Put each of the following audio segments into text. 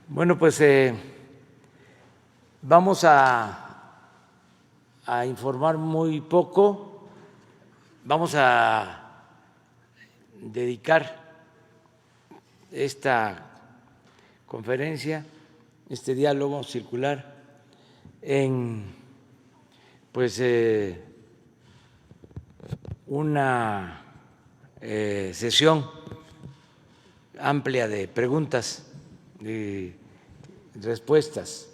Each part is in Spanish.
Bueno, pues vamos a informar muy poco. Vamos a dedicar esta conferencia, este diálogo circular, en una sesión amplia de preguntas y respuestas.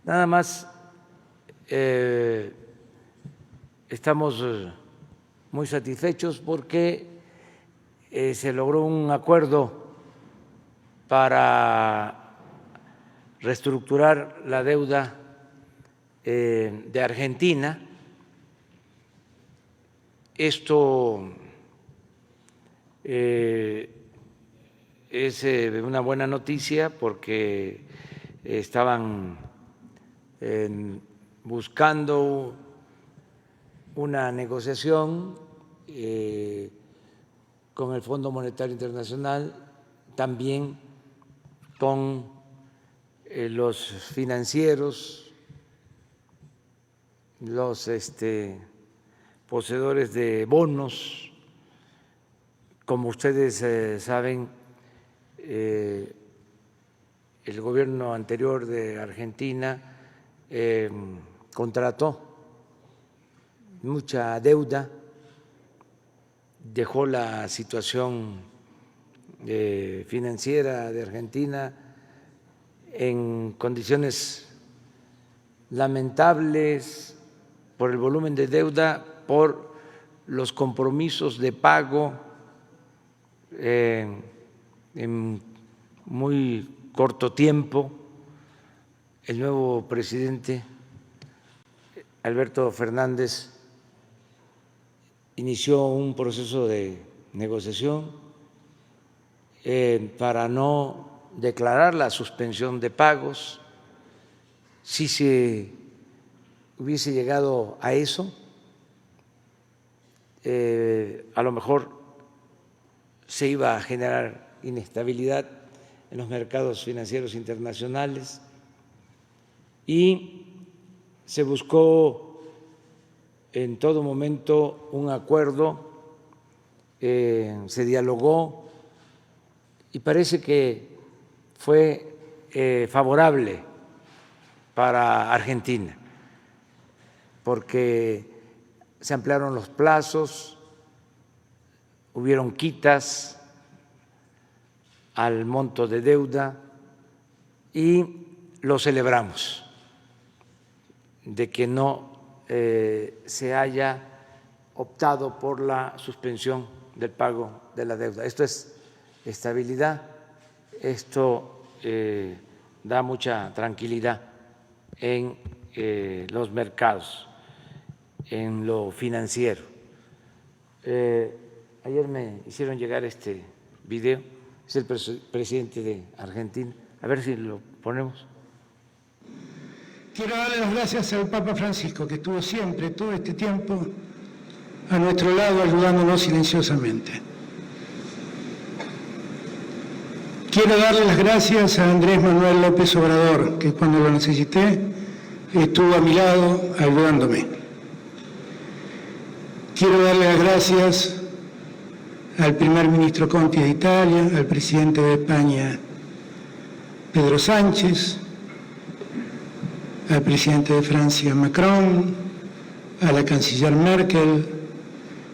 Nada más estamos muy satisfechos porque se logró un acuerdo para reestructurar la deuda de Argentina. Esto es una buena noticia porque estaban buscando una negociación con el Fondo Monetario Internacional, también con los financieros, los poseedores de bonos. Como ustedes saben, el gobierno anterior de Argentina contrató mucha deuda, dejó la situación financiera de Argentina en condiciones lamentables por el volumen de deuda, por los compromisos de pago en muy corto tiempo. El nuevo presidente, Alberto Fernández, inició un proceso de negociación para no declarar la suspensión de pagos. Si se hubiese llegado a eso, a lo mejor se iba a generar inestabilidad en los mercados financieros internacionales y se buscó en todo momento un acuerdo, se dialogó y parece que fue favorable para Argentina, porque se ampliaron los plazos, hubieron quitas al monto de deuda y lo celebramos, de que no se haya optado por la suspensión del pago de la deuda. Esto es estabilidad, esto da mucha tranquilidad en los mercados, en lo financiero. Ayer me hicieron llegar este video, es el presidente de Argentina, a ver si lo ponemos. Quiero darle las gracias al Papa Francisco, que estuvo siempre, todo este tiempo, a nuestro lado, ayudándonos silenciosamente. Quiero darle las gracias a Andrés Manuel López Obrador, que cuando lo necesité estuvo a mi lado ayudándome. Quiero darle las gracias al primer ministro Conte de Italia, al presidente de España, Pedro Sánchez, al presidente de Francia, Macron, a la canciller Merkel,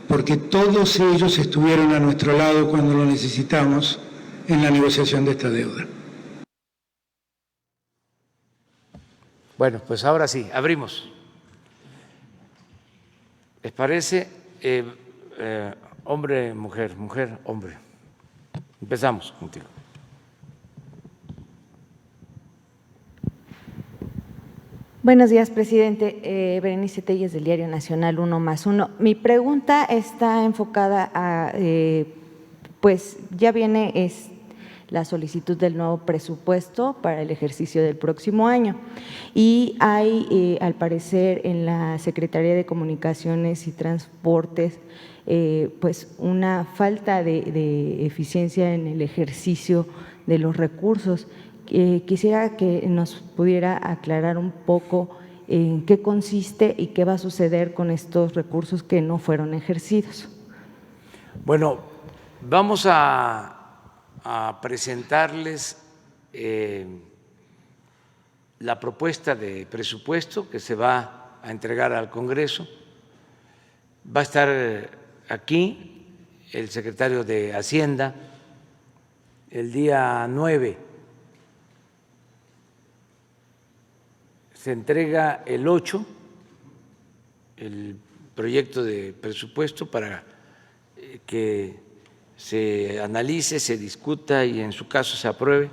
porque todos ellos estuvieron a nuestro lado cuando lo necesitamos en la negociación de esta deuda. Bueno, pues ahora sí, abrimos. ¿Les parece? Hombre, mujer, mujer, hombre. Empezamos contigo. Buenos días, presidente. Berenice Telles, del Diario Nacional, 1+1. Mi pregunta está enfocada a, pues ya viene la solicitud del nuevo presupuesto para el ejercicio del próximo año. Y hay, al parecer, en la Secretaría de Comunicaciones y Transportes, pues una falta de eficiencia en el ejercicio de los recursos. Quisiera que nos pudiera aclarar un poco en qué consiste y qué va a suceder con estos recursos que no fueron ejercidos. Bueno, vamos a presentarles la propuesta de presupuesto que se va a entregar al Congreso. Va a estar aquí el secretario de Hacienda el día 9. Se entrega el 8 el proyecto de presupuesto para que se analice, se discuta y en su caso se apruebe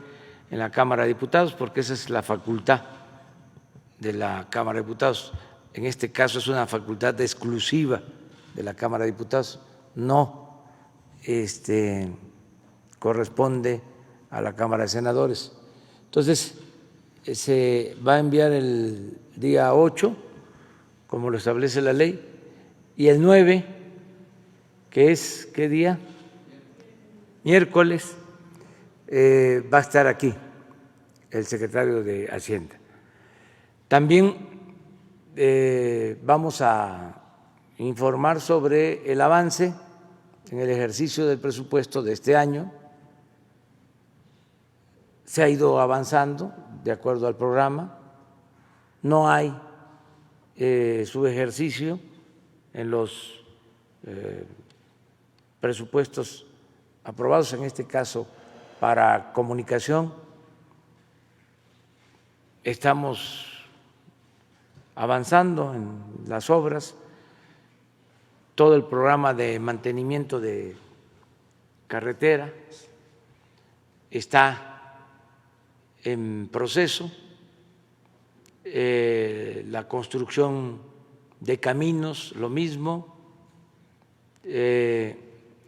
en la Cámara de Diputados, porque esa es la facultad de la Cámara de Diputados. En este caso es una facultad exclusiva de la Cámara de Diputados, no corresponde a la Cámara de Senadores. Entonces, se va a enviar el día 8, como lo establece la ley, y el 9, que es, ¿qué día? Miércoles, va a estar aquí el secretario de Hacienda. También vamos a informar sobre el avance en el ejercicio del presupuesto de este año. Se ha ido avanzando de acuerdo al programa, no hay subejercicio en los presupuestos aprobados, en este caso para comunicación. Estamos avanzando en las obras, todo el programa de mantenimiento de carretera está en proceso, la construcción de caminos, lo mismo. En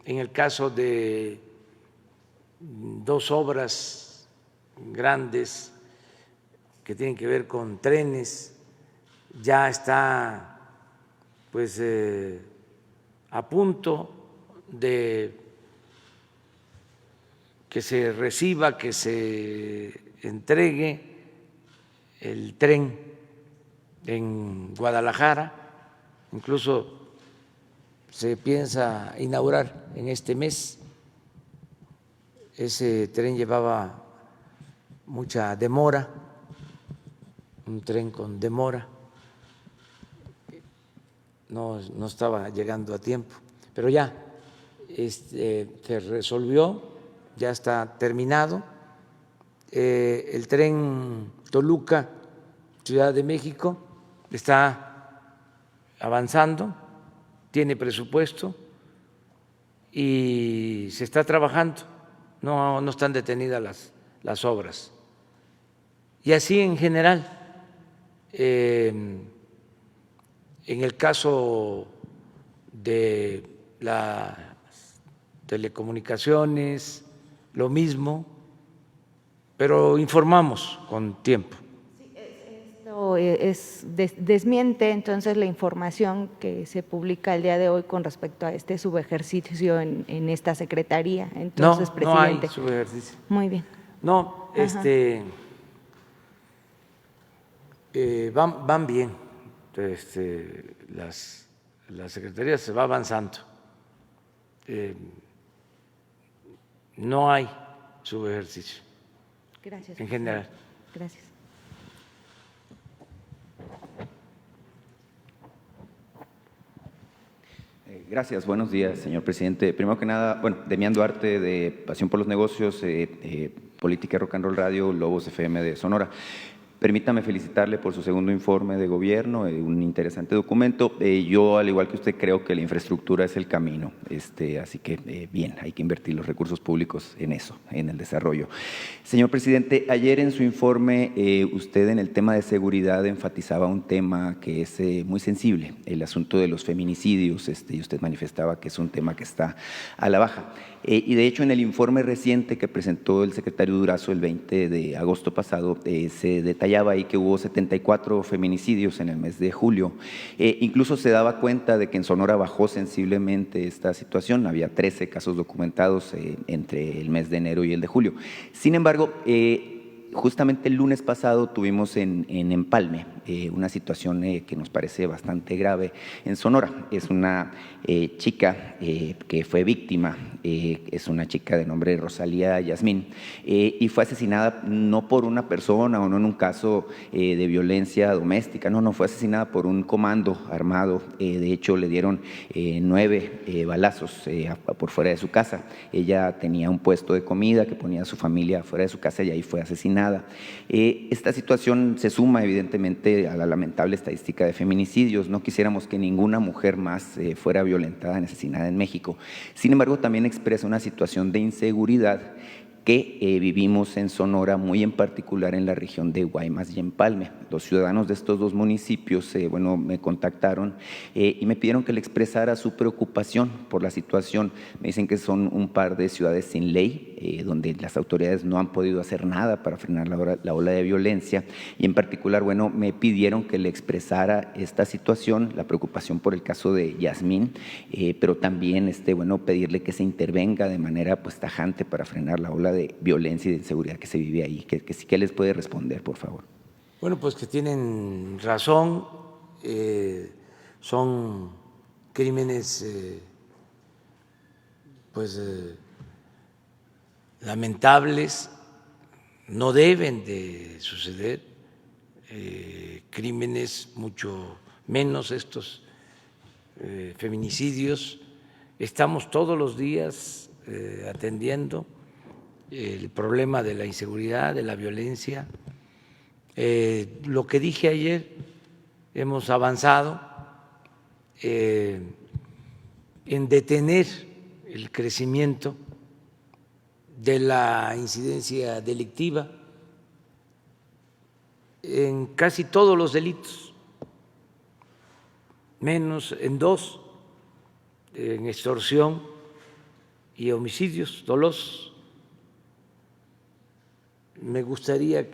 el caso de dos obras grandes que tienen que ver con trenes, ya está pues a punto de que se reciba, que se entregue el tren en Guadalajara, incluso se piensa inaugurar en este mes. Ese tren llevaba mucha demora, un tren con demora, no estaba llegando a tiempo, pero ya se resolvió, ya está terminado. El tren Toluca, Ciudad de México, está avanzando, tiene presupuesto y se está trabajando, no están detenidas las obras. Y así en general, en el caso de las telecomunicaciones, lo mismo, pero informamos con tiempo. Sí, esto desmiente entonces la información que se publica el día de hoy con respecto a este subejercicio en esta secretaría. Entonces, no hay presidente. subejercicio. Muy bien. No, van bien. La secretaría se va avanzando. No hay subejercicio. Gracias. En general. Gracias. Gracias, buenos días, señor presidente. Primero que nada, bueno, Demián Duarte, de Pasión por los Negocios, Política y Rock and Roll Radio, Lobos FM de Sonora. Permítame felicitarle por su segundo informe de gobierno, un interesante documento. Yo, al igual que usted, creo que la infraestructura es el camino, así que bien, hay que invertir los recursos públicos en eso, en el desarrollo. Señor presidente, ayer en su informe usted en el tema de seguridad enfatizaba un tema que es muy sensible, el asunto de los feminicidios, y usted manifestaba que es un tema que está a la baja. Y de hecho, en el informe reciente que presentó el secretario Durazo el 20 de agosto pasado, se detallaba ahí que hubo 74 feminicidios en el mes de julio. Incluso se daba cuenta de que en Sonora bajó sensiblemente esta situación. Había 13 casos documentados entre el mes de enero y el de julio. Sin embargo, justamente el lunes pasado tuvimos en Empalme una situación que nos parece bastante grave en Sonora. Es una chica que fue víctima, es una chica de nombre Rosalía Yasmín, y fue asesinada no por una persona o no en un caso de violencia doméstica, no, fue asesinada por un comando armado. De hecho, le dieron 9 balazos por fuera de su casa. Ella tenía un puesto de comida que ponía a su familia fuera de su casa y ahí fue asesinada. Esta situación se suma evidentemente a la lamentable estadística de feminicidios. No quisiéramos que ninguna mujer más fuera violentada ni asesinada en México. Sin embargo, también expresa una situación de inseguridad que vivimos en Sonora, muy en particular en la región de Guaymas y Empalme. Los ciudadanos de estos dos municipios me contactaron y me pidieron que le expresara su preocupación por la situación. Me dicen que son un par de ciudades sin ley, donde las autoridades no han podido hacer nada para frenar la ola de violencia, y en particular, me pidieron que le expresara esta situación, la preocupación por el caso de Yasmín, pero también pedirle que se intervenga de manera tajante para frenar la ola de violencia y de inseguridad que se vive ahí. ¿Qué les puede responder, por favor? Bueno, pues que tienen razón, son crímenes lamentables, no deben de suceder, crímenes mucho menos estos feminicidios. Estamos todos los días atendiendo el problema de la inseguridad, de la violencia. Lo que dije ayer, hemos avanzado en detener el crecimiento de la incidencia delictiva en casi todos los delitos, menos en 2, en extorsión y homicidios dolosos. Me gustaría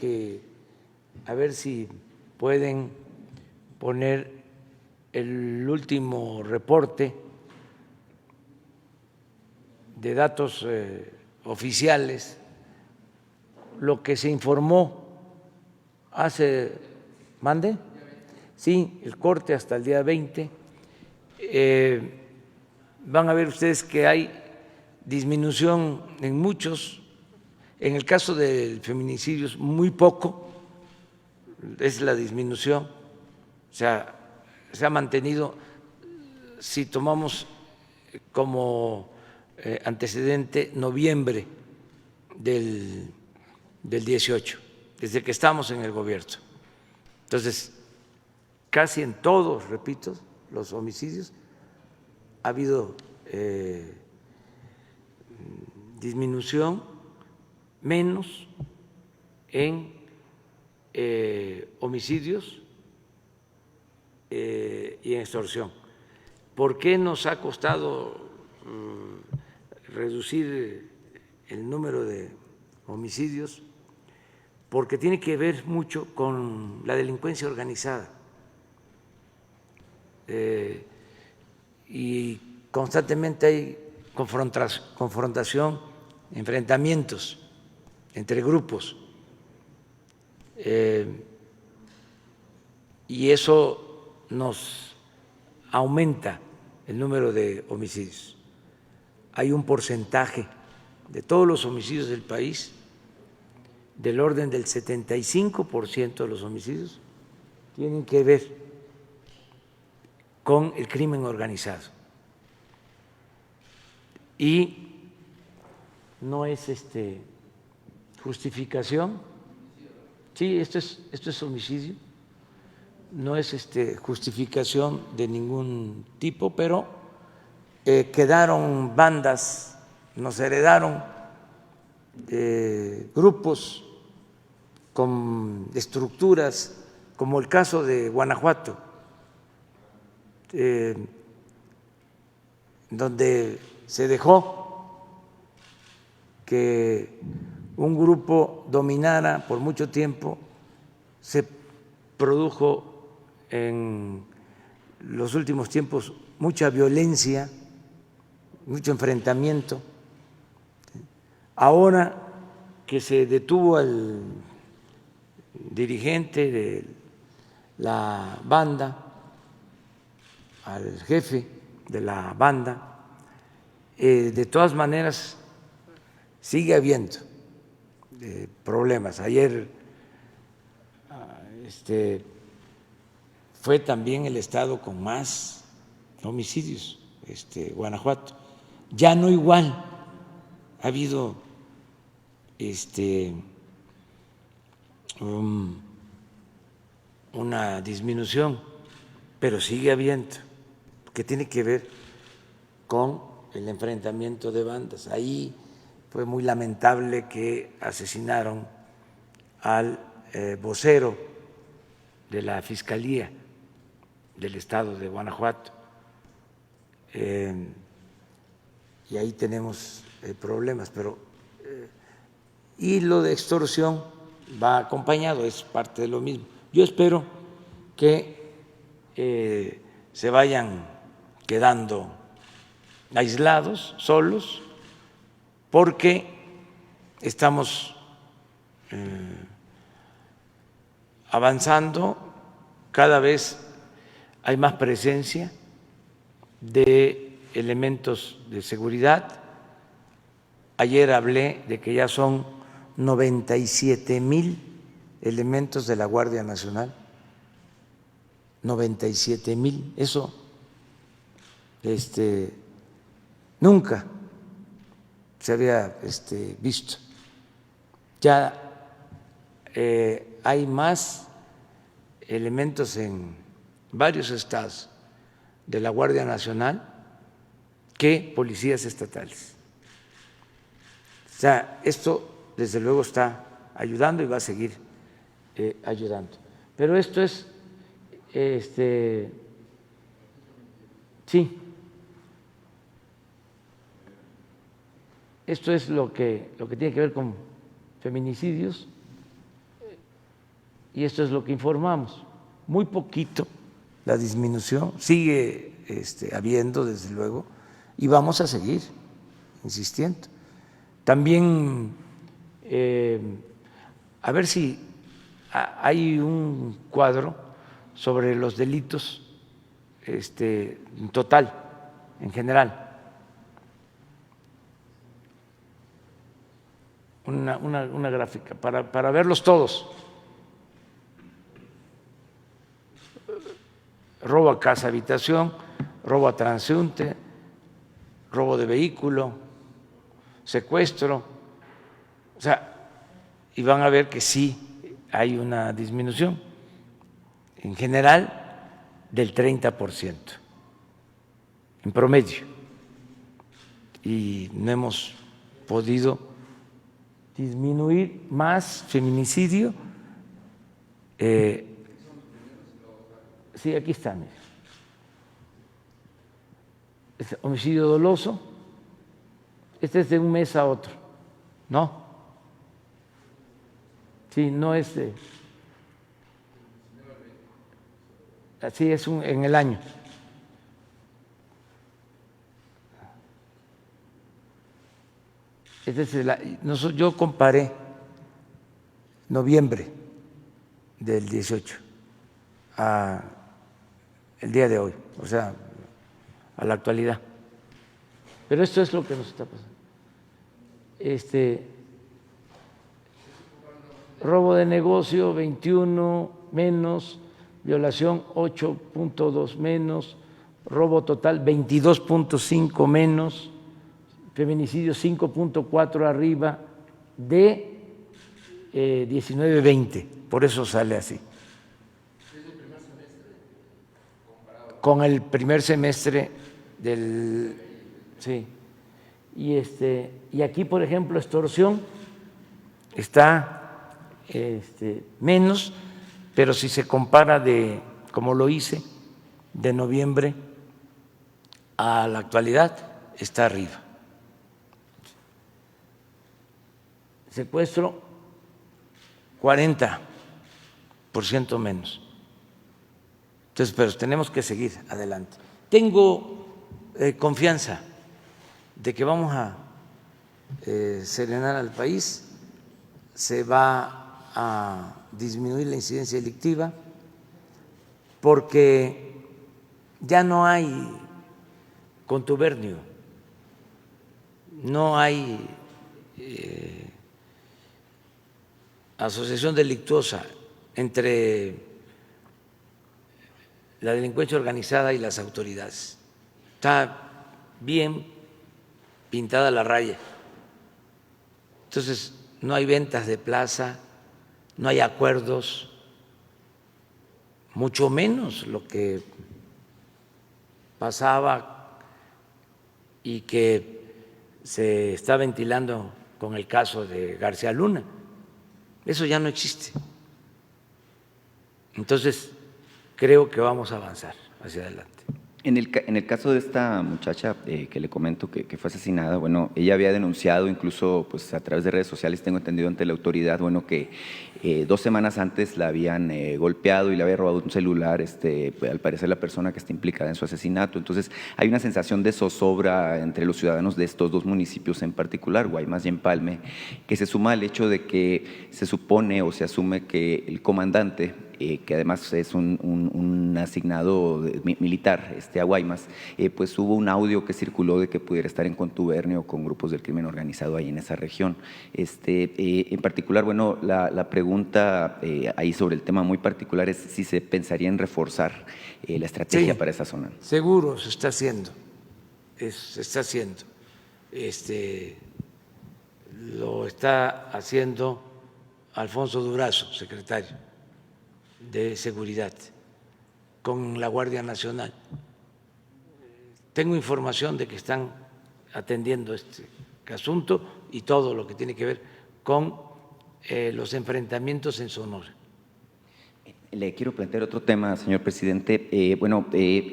a ver si pueden poner el último reporte de datos oficiales, lo que se informó ¿mande? Sí, el corte hasta el día 20. Van a ver ustedes que hay disminución en muchos. En el caso del feminicidio es muy poco, es la disminución, o sea, se ha mantenido. Si tomamos como antecedente noviembre del 18, desde que estamos en el gobierno. Entonces, casi en todos, repito, los homicidios ha habido disminución, menos en homicidios y en extorsión. ¿Por qué nos ha costado reducir el número de homicidios? Porque tiene que ver mucho con la delincuencia organizada y constantemente hay confrontación, enfrentamientos entre grupos, y eso nos aumenta el número de homicidios. Hay un porcentaje de todos los homicidios del país, del orden del 75% de los homicidios, tienen que ver con el crimen organizado. Y no es justificación Sí, esto es homicidio, no es justificación de ningún tipo, pero quedaron bandas, nos heredaron grupos con estructuras, como el caso de Guanajuato, donde se dejó que un grupo dominara por mucho tiempo, se produjo en los últimos tiempos mucha violencia, mucho enfrentamiento. Ahora que se detuvo al dirigente de la banda, al jefe de la banda, de todas maneras sigue habiendo problemas. Ayer fue también el estado con más homicidios, Guanajuato. Ya no igual, ha habido una disminución, pero sigue habiendo, que tiene que ver con el enfrentamiento de bandas. Ahí fue muy lamentable que asesinaron al vocero de la Fiscalía del Estado de Guanajuato, y ahí tenemos problemas, pero y lo de extorsión va acompañado, es parte de lo mismo. Yo espero que se vayan quedando aislados, solos, porque estamos avanzando, cada vez hay más presencia de elementos de seguridad. Ayer hablé de que ya son 97,000 elementos de la Guardia Nacional, 97,000, eso nunca se había visto. Ya hay más elementos en varios estados de la Guardia Nacional que policías estatales. O sea, esto desde luego está ayudando y va a seguir ayudando. Pero esto es, sí, esto es lo que tiene que ver con feminicidios, y esto es lo que informamos. Muy poquito la disminución, sigue habiendo desde luego, y vamos a seguir insistiendo. También a ver si hay un cuadro sobre los delitos en total, en general. Una gráfica para verlos todos. Robo a casa, habitación, robo a transeúnte, robo de vehículo, secuestro, o sea, y van a ver que sí hay una disminución en general del 30% en promedio, y no hemos podido disminuir más feminicidio. Sí, aquí están. Homicidio doloso, este es de un mes a otro, ¿no? Sí, no es así, es en el año. Yo comparé noviembre del 18 a el día de hoy, o sea, a la actualidad. Pero esto es lo que nos está pasando. Robo de negocio 21 menos, violación 8.2 menos, robo total 22.5 menos, feminicidio 5.4 arriba de 19-20, por eso sale así. Con el primer semestre del… Sí. Y aquí, por ejemplo, extorsión está menos, pero si se compara como lo hice, de noviembre a la actualidad, está arriba. Secuestro, 40% menos. Entonces, pero tenemos que seguir adelante. Tengo confianza de que vamos a serenar al país, se va a disminuir la incidencia delictiva, porque ya no hay contubernio, no hay asociación delictuosa entre la delincuencia organizada y las autoridades. Está bien pintada la raya. Entonces, no hay ventas de plaza, no hay acuerdos, mucho menos lo que pasaba y que se está ventilando con el caso de García Luna. Eso ya no existe. Entonces, creo que vamos a avanzar hacia adelante. En el caso de esta muchacha que le comento que fue asesinada, bueno, ella había denunciado incluso pues a través de redes sociales, tengo entendido ante la autoridad, bueno, que 2 semanas antes la habían golpeado y le había robado un celular, al parecer la persona que está implicada en su asesinato. Entonces hay una sensación de zozobra entre los ciudadanos de estos 2 municipios en particular, Guaymas y Empalme, que se suma al hecho de que se supone o se asume que el comandante, que además es un asignado militar a Guaymas, pues hubo un audio que circuló de que pudiera estar en contubernio con grupos del crimen organizado ahí en esa región. En particular, bueno, la pregunta ahí sobre el tema muy particular es si se pensaría en reforzar la estrategia Sí, para esa zona. Seguro se está haciendo, se está haciendo. Lo está haciendo Alfonso Durazo, secretario de Seguridad, con la Guardia Nacional. Tengo información de que están atendiendo este asunto y todo lo que tiene que ver con los enfrentamientos en Sonora. Le quiero plantear otro tema, señor presidente.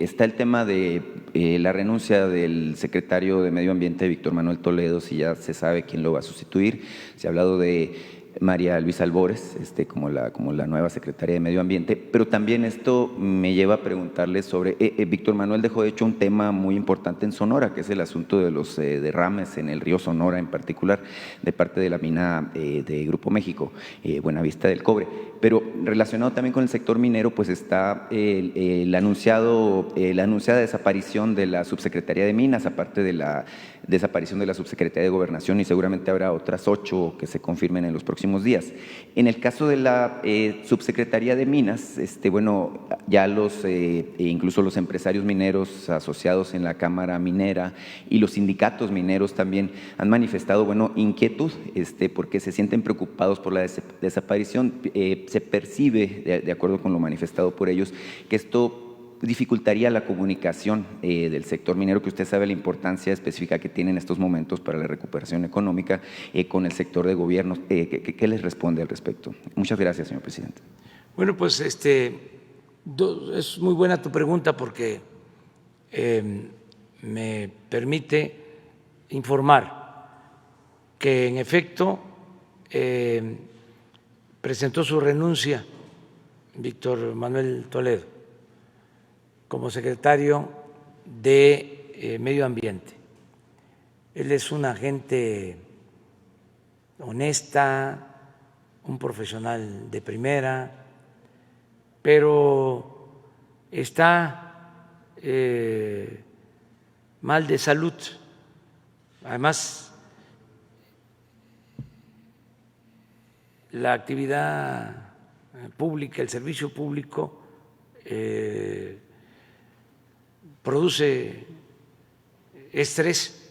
Está el tema de la renuncia del secretario de Medio Ambiente, Víctor Manuel Toledo, si ya se sabe quién lo va a sustituir. Se ha hablado de María Luisa Albores, como la nueva secretaria de Medio Ambiente, pero también esto me lleva a preguntarle sobre, Víctor Manuel dejó de hecho un tema muy importante en Sonora, que es el asunto de los derrames en el río Sonora en particular, de parte de la mina de Grupo México, Buenavista del Cobre. Pero relacionado también con el sector minero, pues está la anunciada desaparición de la subsecretaría de Minas, aparte de la desaparición de la subsecretaría de Gobernación, y seguramente habrá otras 8 que se confirmen en los próximos días. En el caso de la subsecretaría de Minas, ya incluso los empresarios mineros asociados en la Cámara Minera y los sindicatos mineros también han manifestado, inquietud, porque se sienten preocupados por la desaparición. Se percibe, de acuerdo con lo manifestado por ellos, que esto dificultaría la comunicación del sector minero, que usted sabe la importancia específica que tiene en estos momentos para la recuperación económica con el sector de gobierno. ¿Qué les responde al respecto? Muchas gracias, señor presidente. Bueno, pues es muy buena tu pregunta porque me permite informar que en efecto presentó su renuncia Víctor Manuel Toledo como secretario de Medio Ambiente. Él es una gente honesta, un profesional de primera, pero está mal de salud. Además, la actividad pública, el servicio público, produce estrés.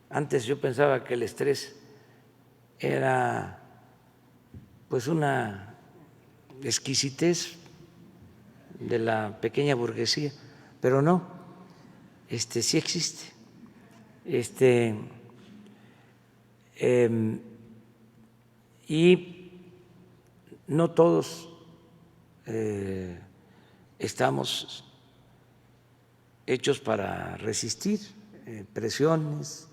Antes yo pensaba que el estrés era pues una exquisitez de la pequeña burguesía, pero no, sí existe. Y no todos estamos hechos para resistir presiones.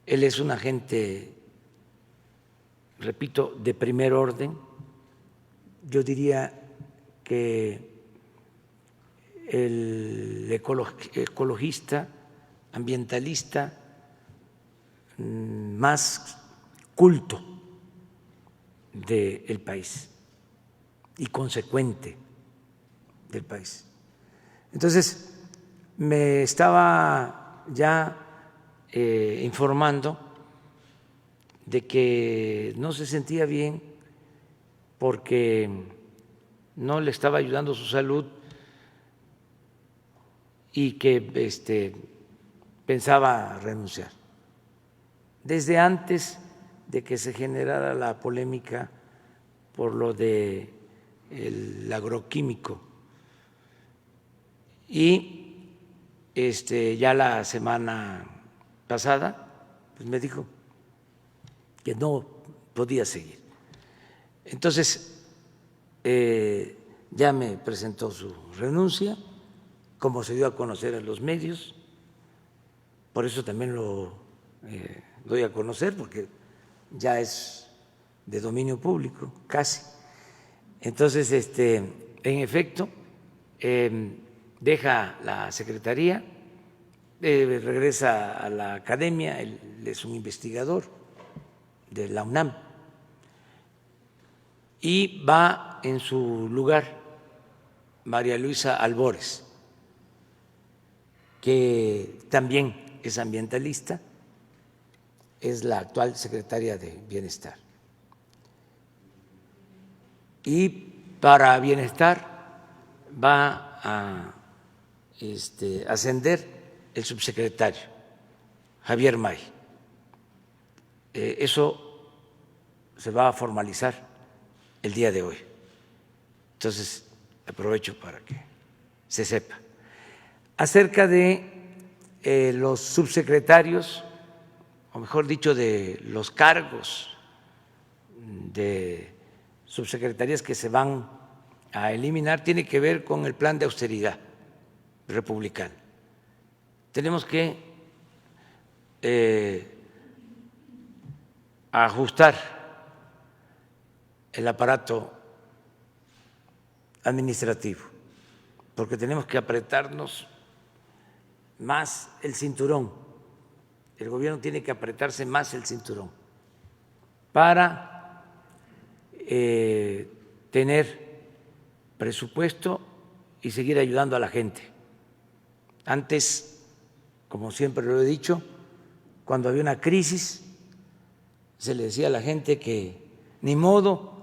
Él es un agente, repito, de primer orden. Yo diría que el ecologista, ambientalista más culto del país y consecuente del país. Entonces, me estaba ya informando de que no se sentía bien porque no le estaba ayudando su salud y que pensaba renunciar. Desde antes de que se generara la polémica por lo de el agroquímico, y ya la semana pasada pues me dijo que no podía seguir. Entonces ya me presentó su renuncia, como se dio a conocer en los medios, por eso también lo doy a conocer, porque ya es de dominio público, casi. Entonces, en efecto, deja la secretaría, regresa a la academia, él es un investigador de la UNAM, y va en su lugar María Luisa Albores, que también es ambientalista, es la actual secretaria de Bienestar. Y para Bienestar va a ascender el subsecretario, Javier May. Eso se va a formalizar el día de hoy. Entonces, aprovecho para que se sepa. Acerca de los subsecretarios, o mejor dicho, de los cargos de subsecretarías que se van a eliminar, tiene que ver con el plan de austeridad republicano. Tenemos que ajustar el aparato administrativo, porque tenemos que apretarnos más el cinturón. El gobierno tiene que apretarse más el cinturón para tener presupuesto y seguir ayudando a la gente. Antes, como siempre lo he dicho, cuando había una crisis, se le decía a la gente que ni modo,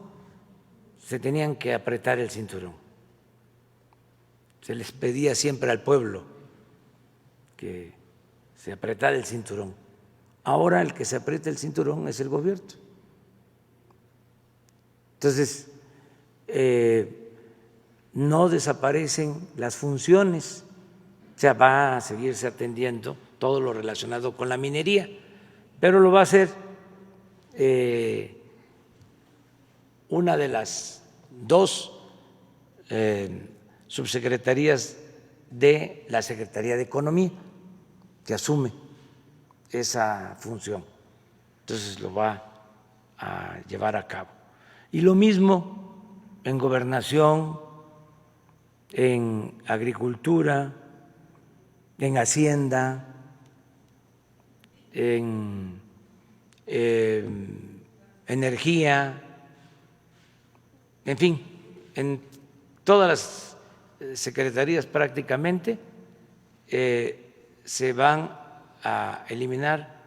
se tenían que apretar el cinturón. Se les pedía siempre al pueblo que se apretara el cinturón. Ahora el que se aprieta el cinturón es el gobierno. Entonces, no desaparecen las funciones, o sea, va a seguirse atendiendo todo lo relacionado con la minería, pero lo va a hacer una de las dos subsecretarías de la Secretaría de Economía, que asume esa función. Entonces lo va a llevar a cabo. Y lo mismo en Gobernación, en Agricultura, en Hacienda, en Energía, en fin, en todas las secretarías prácticamente se van a eliminar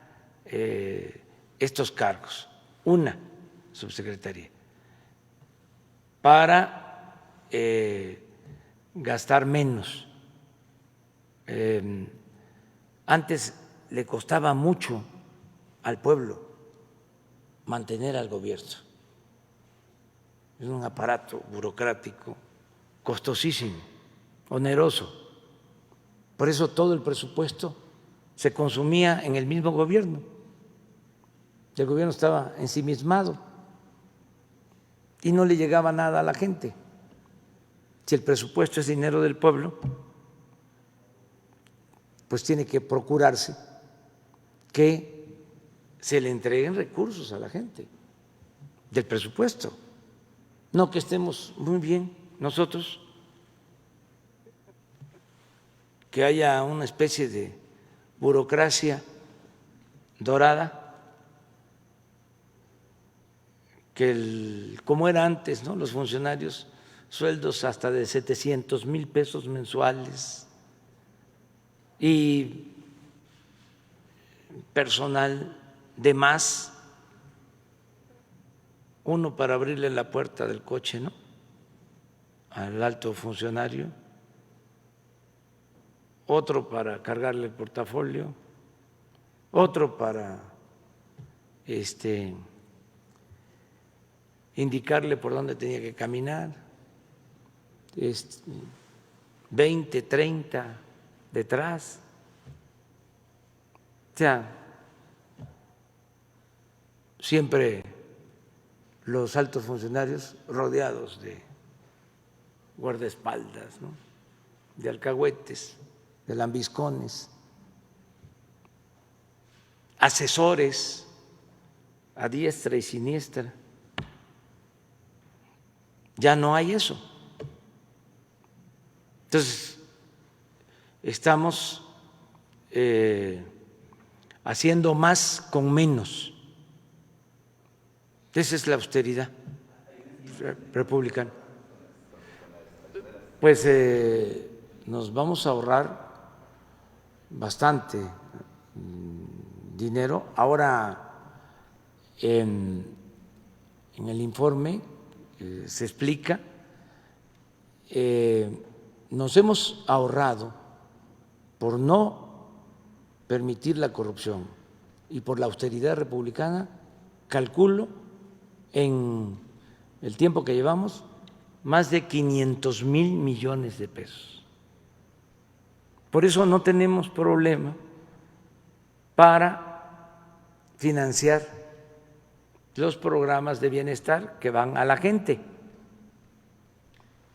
estos cargos, una subsecretaría, para gastar menos. Antes le costaba mucho al pueblo mantener al gobierno. Es un aparato burocrático costosísimo, oneroso. Por eso todo el presupuesto se consumía en el mismo gobierno. El gobierno estaba ensimismado y no le llegaba nada a la gente. Si el presupuesto es dinero del pueblo, pues tiene que procurarse que se le entreguen recursos a la gente del presupuesto. No que estemos muy bien nosotros, que haya una especie de burocracia dorada, que como era antes, ¿no? Los funcionarios, sueldos hasta de 700,000 pesos mensuales y personal de más, uno para abrirle la puerta del coche, ¿no?, al alto funcionario, otro para cargarle el portafolio, otro para indicarle por dónde tenía que caminar, 20, 30 detrás. O sea, siempre los altos funcionarios rodeados de guardaespaldas, ¿no?, de alcahuetes, de lambiscones, asesores a diestra y siniestra. Ya no hay eso. Entonces, estamos haciendo más con menos. Esa es la austeridad republicana. Pues nos vamos a ahorrar bastante dinero. Ahora, en el informe se explica, nos hemos ahorrado por no permitir la corrupción y por la austeridad republicana, calculo en el tiempo que llevamos, más de 500,000 millones de pesos. Por eso no tenemos problema para financiar los programas de bienestar que van a la gente.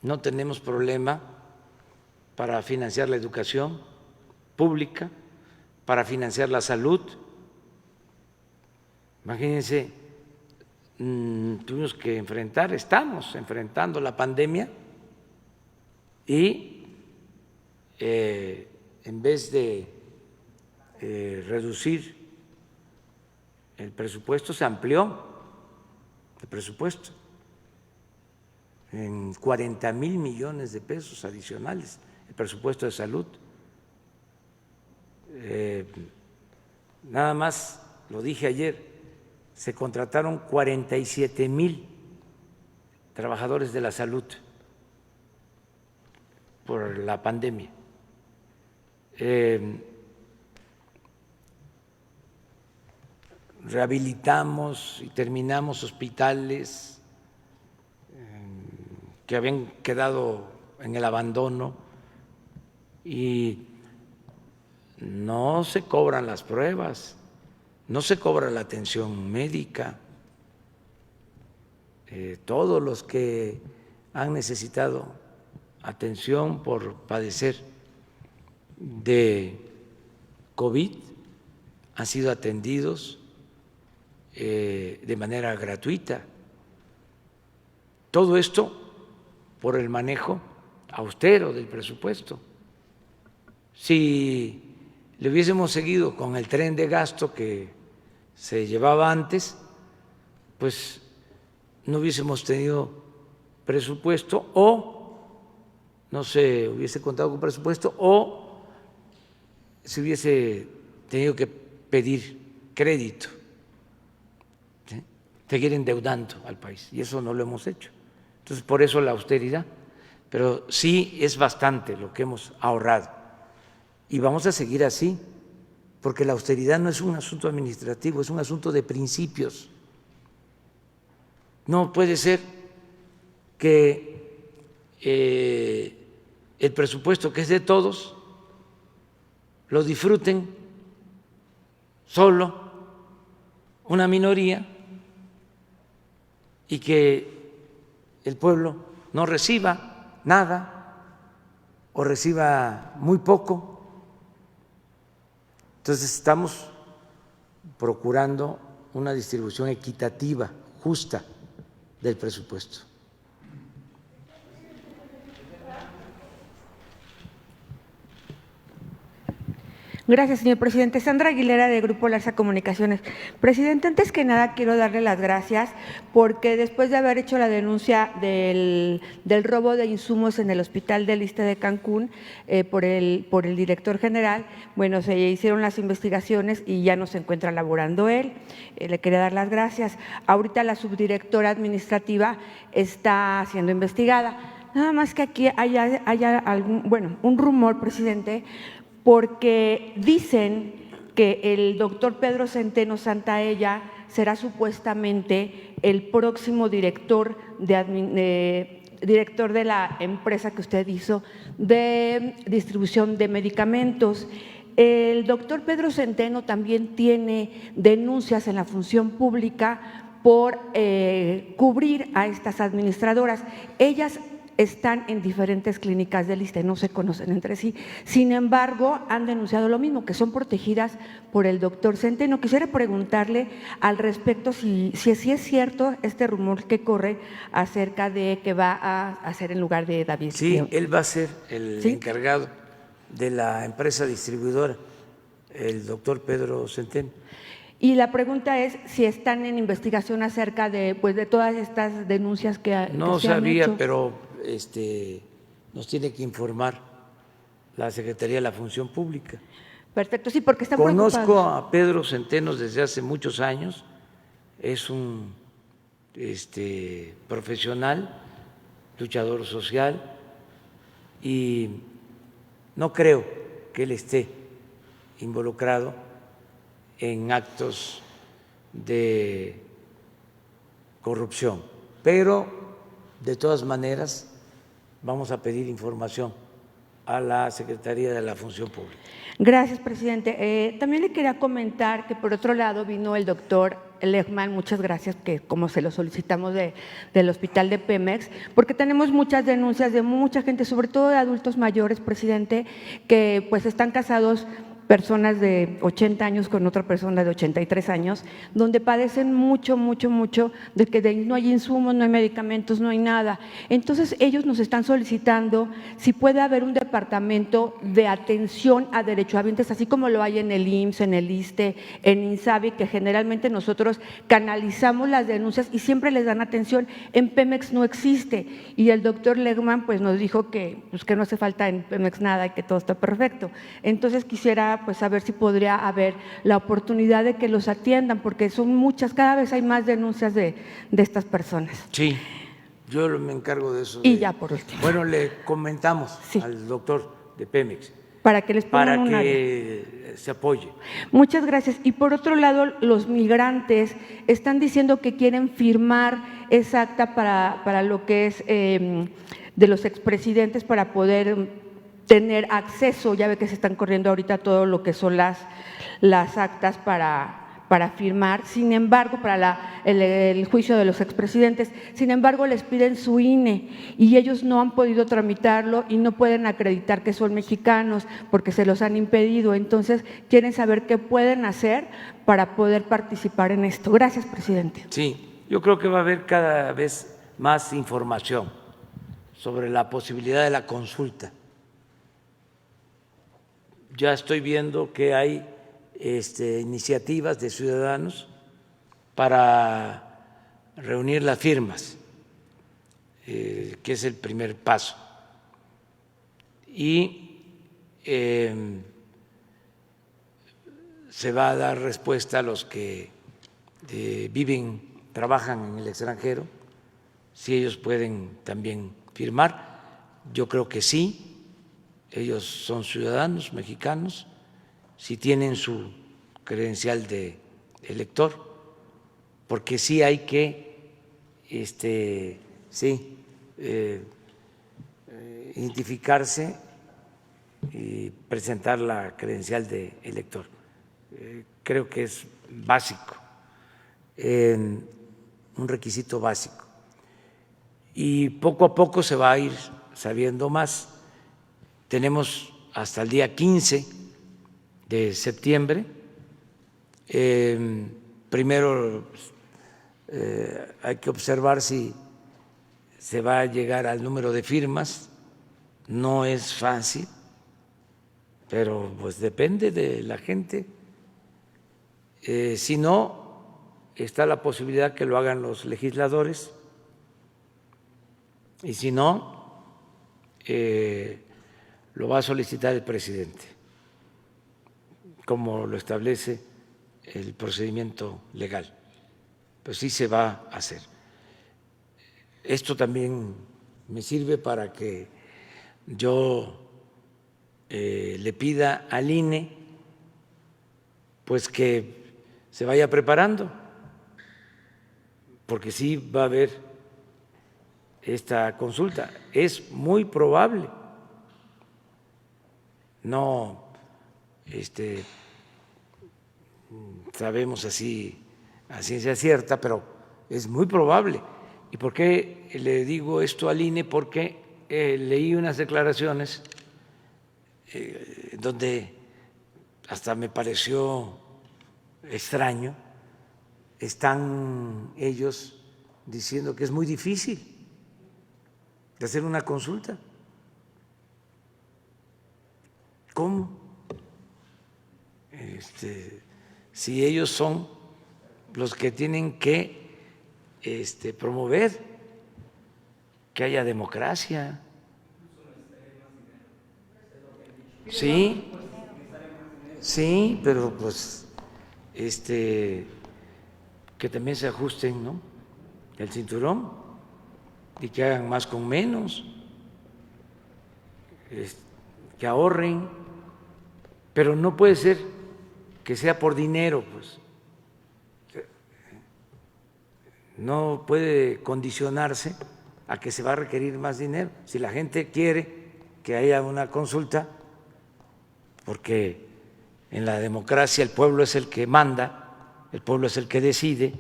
No tenemos problema para financiar la educación pública, para financiar la salud. Imagínense, tuvimos que estamos enfrentando la pandemia y en vez de reducir el presupuesto, se amplió el presupuesto en 40,000 millones de pesos adicionales, el presupuesto de salud. Nada más, lo dije ayer, se contrataron 47,000 trabajadores de la salud por la pandemia. Rehabilitamos y terminamos hospitales que habían quedado en el abandono y no se cobran las pruebas, no se cobra la atención médica. Todos los que han necesitado atención por padecer de COVID han sido atendidos de manera gratuita. Todo esto por el manejo austero del presupuesto. Si le hubiésemos seguido con el tren de gasto que se llevaba antes, pues no hubiésemos tenido presupuesto, o no se hubiese contado con presupuesto, o se hubiese tenido que pedir crédito, ¿sí?, seguir endeudando al país, y eso no lo hemos hecho. Entonces, por eso la austeridad, pero sí es bastante lo que hemos ahorrado y vamos a seguir así, porque la austeridad no es un asunto administrativo, es un asunto de principios. No puede ser que el presupuesto, que es de todos, lo disfruten solo una minoría y que el pueblo no reciba nada o reciba muy poco. Entonces estamos procurando una distribución equitativa, justa del presupuesto. Gracias, señor presidente. Sandra Aguilera, de Grupo Larsa Comunicaciones. Presidente, antes que nada quiero darle las gracias porque después de haber hecho la denuncia del robo de insumos en el Hospital del Iste de Cancún por el director general, bueno, se hicieron las investigaciones y ya no se encuentra laborando él. Le quería dar las gracias. Ahorita la subdirectora administrativa está siendo investigada. Nada más que aquí haya un rumor, presidente, porque dicen que el doctor Pedro Centeno Santaella será supuestamente el próximo director de la empresa que usted hizo de distribución de medicamentos. El doctor Pedro Centeno también tiene denuncias en la función pública por cubrir a estas administradoras. Ellas están en diferentes clínicas del Iste, no se conocen entre sí. Sin embargo, han denunciado lo mismo, que son protegidas por el doctor Centeno. Quisiera preguntarle al respecto si es cierto este rumor que corre acerca de que va a hacer en lugar de David. Sí, él va a ser el encargado de la empresa distribuidora, el doctor Pedro Centeno. Y la pregunta es si están en investigación acerca de todas estas denuncias que no se han sabía, hecho. pero nos tiene que informar la Secretaría de la Función Pública. Perfecto, sí, porque están Conozco preocupados. a Pedro Centeno desde hace muchos años, es un profesional, luchador social, y no creo que él esté involucrado en actos de corrupción, pero de todas maneras vamos a pedir información a la Secretaría de la Función Pública. Gracias, presidente. También le quería comentar que por otro lado vino el doctor Lehmann, muchas gracias, que como se lo solicitamos del hospital de Pemex, porque tenemos muchas denuncias de mucha gente, sobre todo de adultos mayores, presidente, que pues están casados, personas de 80 años con otra persona de 83 años, donde padecen mucho de que no hay insumos, no hay medicamentos, no hay nada. Entonces ellos nos están solicitando si puede haber un departamento de atención a derechohabientes, así como lo hay en el IMSS, en el ISSSTE, en INSABI, que generalmente nosotros canalizamos las denuncias y siempre les dan atención. En Pemex no existe, y el doctor Lehmann pues nos dijo que no hace falta en Pemex nada y que todo está perfecto. Entonces quisiera pues saber si podría haber la oportunidad de que los atiendan, porque son muchas, cada vez hay más denuncias de estas personas. Sí, yo me encargo de eso. Y ya por último. Bueno, le comentamos al doctor de Pemex para que les pongan para que se apoye. Muchas gracias. Y por otro lado, los migrantes están diciendo que quieren firmar esa acta para lo que es de los expresidentes, para poder tener acceso. Ya ve que se están corriendo ahorita todo lo que son las actas para firmar, sin embargo, para el juicio de los expresidentes. Sin embargo, les piden su INE y ellos no han podido tramitarlo y no pueden acreditar que son mexicanos porque se los han impedido. Entonces, quieren saber qué pueden hacer para poder participar en esto. Gracias, presidente. Sí, yo creo que va a haber cada vez más información sobre la posibilidad de la consulta. Ya estoy viendo que hay iniciativas de ciudadanos para reunir las firmas, que es el primer paso. Y se va a dar respuesta a los que trabajan en el extranjero, si ellos pueden también firmar. Yo creo que sí. Ellos son ciudadanos mexicanos, si tienen su credencial de elector, porque sí hay que sí, identificarse y presentar la credencial de elector. Creo que es básico, un requisito básico. Y poco a poco se va a ir sabiendo más. Tenemos hasta el día 15 de septiembre. Primero hay que observar si se va a llegar al número de firmas. No es fácil, pero pues depende de la gente. Si no, está la posibilidad que lo hagan los legisladores, y si no, lo va a solicitar el presidente, como lo establece el procedimiento legal. Pues sí se va a hacer. Esto también me sirve para que yo le pida al INE pues que se vaya preparando, porque sí va a haber esta consulta. Es muy probable, no sabemos así a ciencia cierta, pero es muy probable. ¿Y por qué le digo esto al INE? Porque leí unas declaraciones donde hasta me pareció extraño. Están ellos diciendo que es muy difícil de hacer una consulta. ¿Cómo? Si ellos son los que tienen que promover que haya democracia. Sí, sí, pero pues que también se ajusten, ¿no?, el cinturón y que hagan más con menos, que ahorren, pero no puede ser que sea por dinero, pues no puede condicionarse a que se va a requerir más dinero. Si la gente quiere que haya una consulta, porque en la democracia el pueblo es el que manda, el pueblo es el que decide,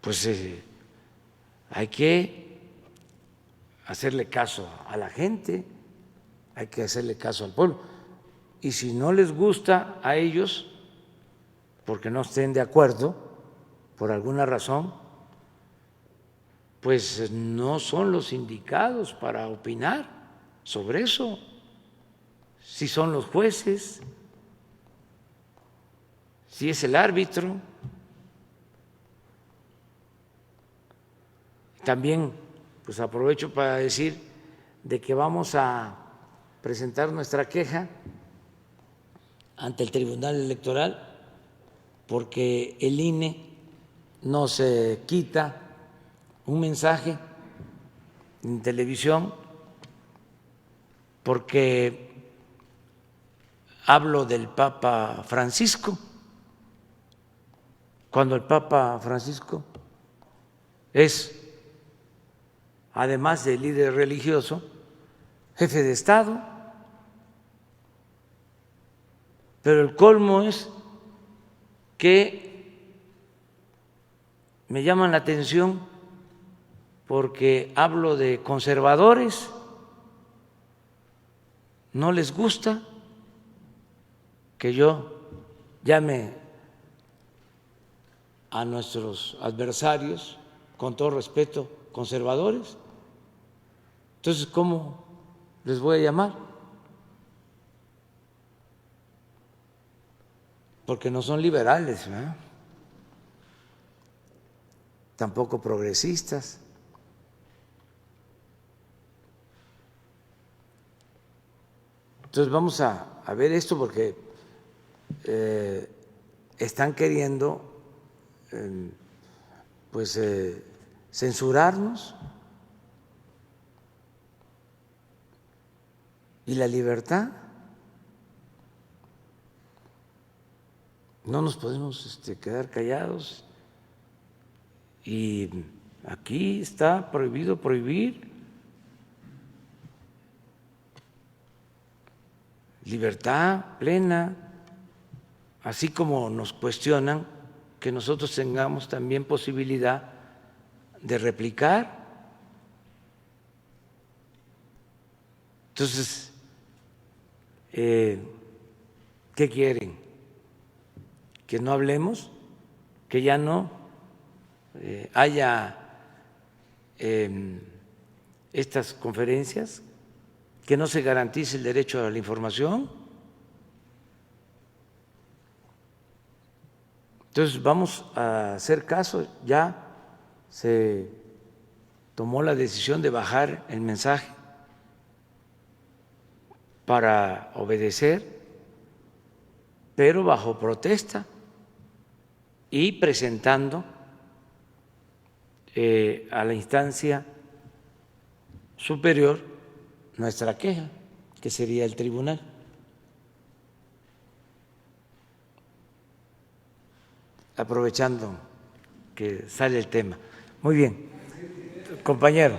pues hay que hacerle caso a la gente, hay que hacerle caso al pueblo. Y si no les gusta a ellos, porque no estén de acuerdo, por alguna razón, pues no son los indicados para opinar sobre eso. Si son los jueces, si es el árbitro. También pues aprovecho para decir de que vamos a presentar nuestra queja ante el Tribunal Electoral porque el INE nos quita un mensaje en televisión, porque hablo del Papa Francisco, cuando el Papa Francisco es, además de líder religioso, jefe de Estado. Pero el colmo es que me llaman la atención porque hablo de conservadores, no les gusta que yo llame a nuestros adversarios, con todo respeto, conservadores. Entonces, ¿cómo les voy a llamar? Porque no son liberales, ¿verdad? Tampoco progresistas. Entonces vamos a ver esto porque están queriendo censurarnos, y la libertad. No nos podemos quedar callados Y aquí está prohibido prohibir. Libertad plena, así como nos cuestionan que nosotros tengamos también posibilidad de replicar. Entonces, ¿qué quieren? ¿Que no hablemos? ¿Que ya no haya estas conferencias? ¿Que no se garantice el derecho a la información? Entonces vamos a hacer caso. Ya se tomó la decisión de bajar el mensaje para obedecer, pero bajo protesta y presentando a la instancia superior nuestra queja, que sería el tribunal. Aprovechando que sale el tema. Muy bien, compañero.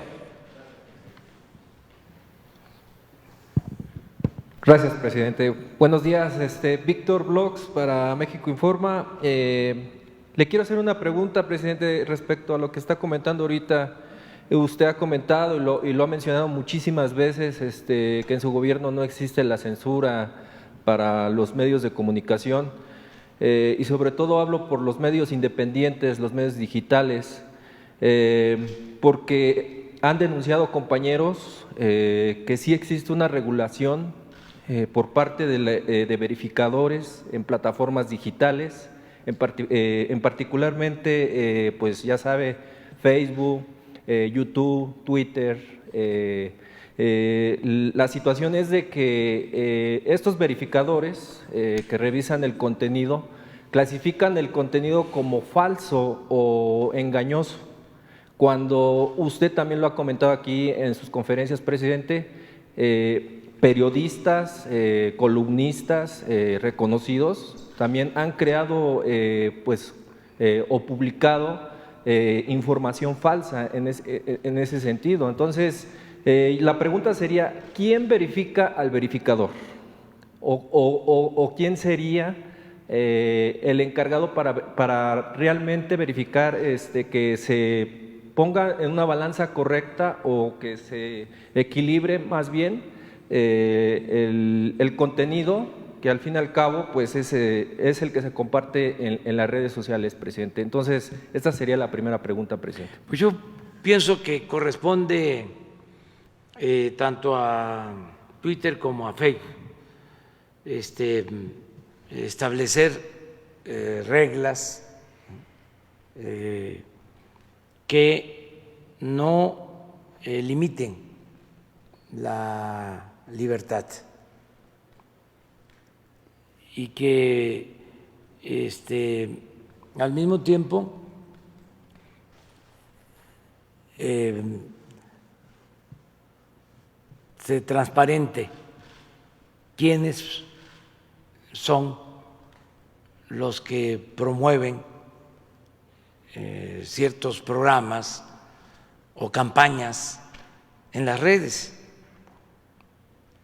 Gracias, presidente. Buenos días, Víctor Blogs para México Informa. Le quiero hacer una pregunta, presidente, respecto a lo que está comentando ahorita. Usted ha comentado y lo ha mencionado muchísimas veces que en su gobierno no existe la censura para los medios de comunicación y sobre todo hablo por los medios independientes, los medios digitales, porque han denunciado compañeros que sí existe una regulación por parte de verificadores en plataformas digitales, en particularmente, pues ya sabe, Facebook, YouTube, Twitter. La situación es de que estos verificadores que revisan el contenido clasifican el contenido como falso o engañoso, cuando usted también lo ha comentado aquí en sus conferencias, presidente, periodistas, columnistas reconocidos también han creado o publicado información falsa en ese sentido. Entonces, la pregunta sería, ¿quién verifica al verificador? ¿O quién sería el encargado para realmente verificar que se ponga en una balanza correcta o que se equilibre más bien el contenido, que al fin y al cabo pues es el que se comparte en las redes sociales, presidente? Entonces, esta sería la primera pregunta, presidente. Pues yo pienso que corresponde tanto a Twitter como a Facebook establecer reglas que no limiten la libertad y que al mismo tiempo se transparente quiénes son los que promueven ciertos programas o campañas en las redes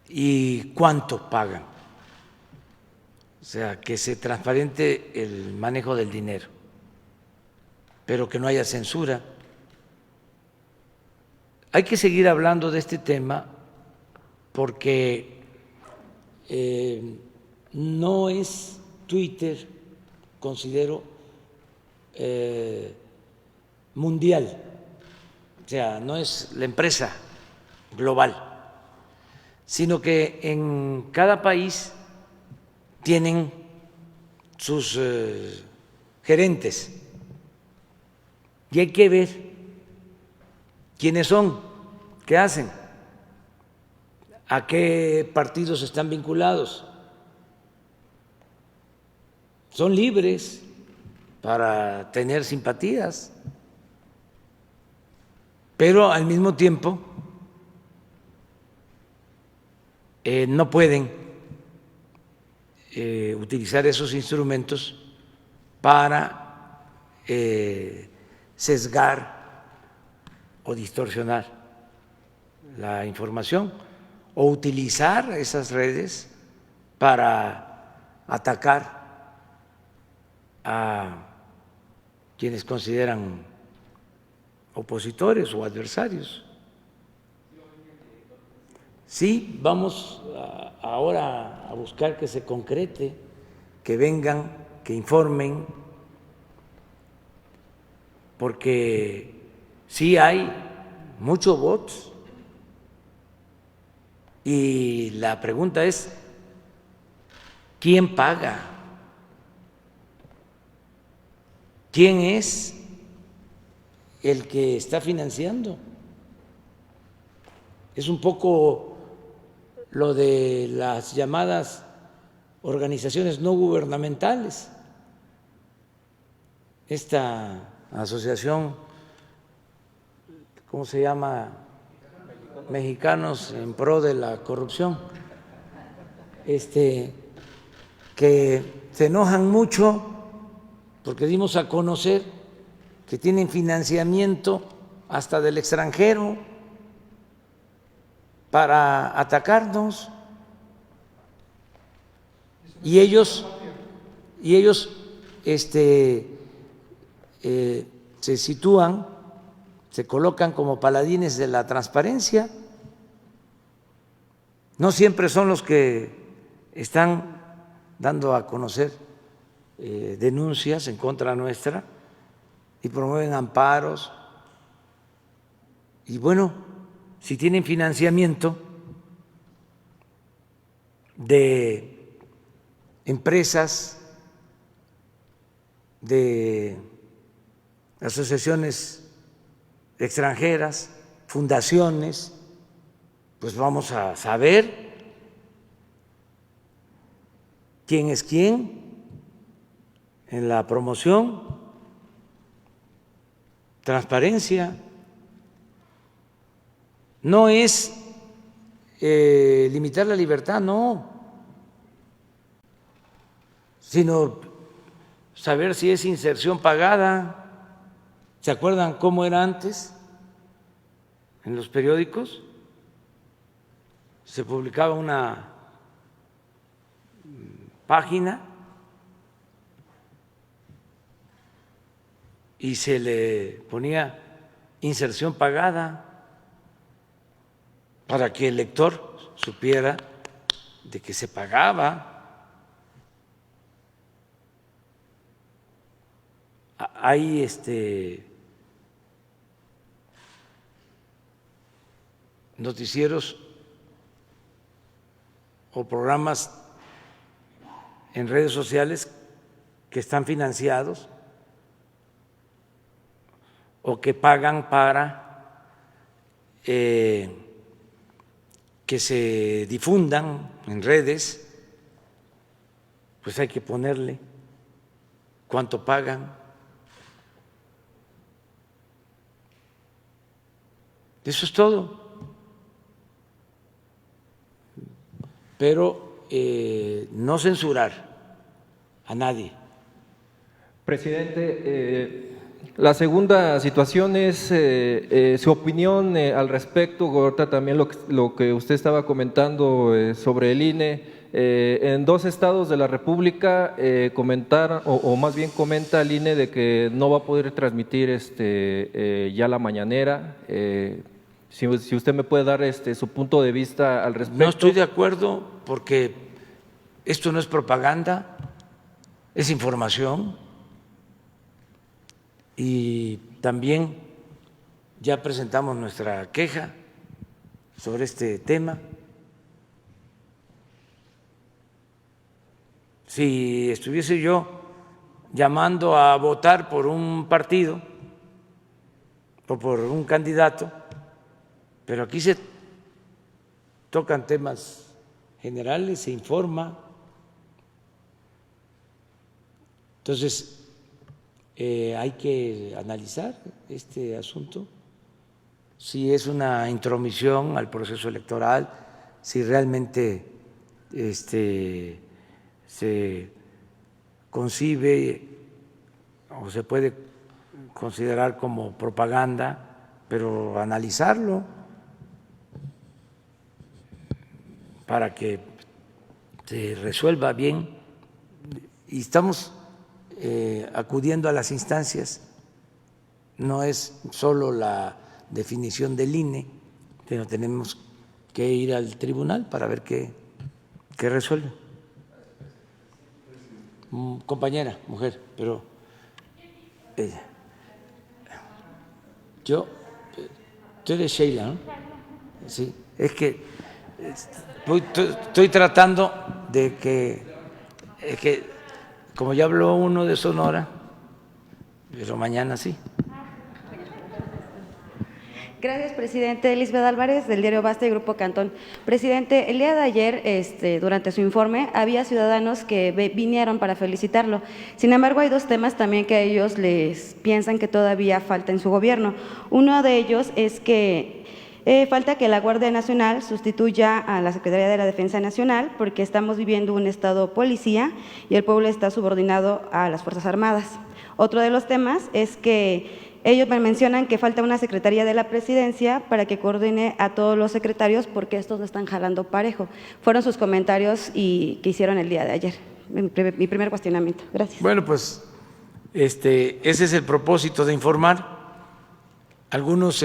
y cuánto pagan. O sea, que se transparente el manejo del dinero, pero que no haya censura. Hay que seguir hablando de este tema porque no es Twitter, considero, mundial, o sea, no es la empresa global, sino que en cada país tienen sus gerentes y hay que ver quiénes son, qué hacen, a qué partidos están vinculados. Son libres para tener simpatías, pero al mismo tiempo no pueden utilizar esos instrumentos para sesgar o distorsionar la información o utilizar esas redes para atacar a quienes consideran opositores o adversarios. Sí, vamos ahora a buscar que se concrete, que vengan, que informen, porque sí hay muchos bots y la pregunta es, ¿quién paga? ¿Quién es el que está financiando? Es un poco lo de las llamadas organizaciones no gubernamentales. Esta asociación, ¿cómo se llama? Mexicanos en pro de la corrupción, que se enojan mucho porque dimos a conocer que tienen financiamiento hasta del extranjero para atacarnos, y ellos se sitúan, se colocan como paladines de la transparencia. No siempre son los que están dando a conocer denuncias en contra nuestra y promueven amparos. Y bueno, si tienen financiamiento de empresas, de asociaciones extranjeras, fundaciones, pues vamos a saber quién es quién en la promoción, transparencia. No es limitar la libertad, no, sino saber si es inserción pagada. ¿Se acuerdan cómo era antes en los periódicos? Se publicaba una página y se le ponía inserción pagada para que el lector supiera de que se pagaba. Hay noticieros o programas en redes sociales que están financiados o que pagan para que se difundan en redes, pues hay que ponerle cuánto pagan. Eso es todo. Pero no censurar a nadie. Presidente, la segunda situación es su opinión al respecto, ahorita también lo que usted estaba comentando sobre el INE. En 2 estados de la República comentaron, o más bien comenta el INE de que no va a poder transmitir ya la mañanera. Si usted me puede dar su punto de vista al respecto. No estoy de acuerdo porque esto no es propaganda, es información. Y también ya presentamos nuestra queja sobre este tema. Si estuviese yo llamando a votar por un partido o por un candidato, pero aquí se tocan temas generales, se informa. Entonces, hay que analizar este asunto, si es una intromisión al proceso electoral, si realmente se concibe o se puede considerar como propaganda, pero analizarlo para que se resuelva bien. Y estamos acudiendo a las instancias, no es solo la definición del INE, sino tenemos que ir al tribunal para ver qué resuelve. Compañera, mujer, pero ella. Tú eres Sheila, ¿no? Sí, es que estoy tratando de que como ya habló uno de Sonora, pero mañana sí. Gracias, presidente. Lisbeth Álvarez, del diario Basta y Grupo Cantón. Presidente, el día de ayer, durante su informe, había ciudadanos que vinieron para felicitarlo. Sin embargo, hay dos temas también que a ellos les piensan que todavía falta en su gobierno. Uno de ellos es que falta que la Guardia Nacional sustituya a la Secretaría de la Defensa Nacional, porque estamos viviendo un estado policía y el pueblo está subordinado a las Fuerzas Armadas. Otro de los temas es que ellos me mencionan que falta una Secretaría de la Presidencia para que coordine a todos los secretarios porque estos no están jalando parejo. Fueron sus comentarios que hicieron el día de ayer. Mi primer cuestionamiento. Gracias. Bueno, pues ese es el propósito de informar. Algunos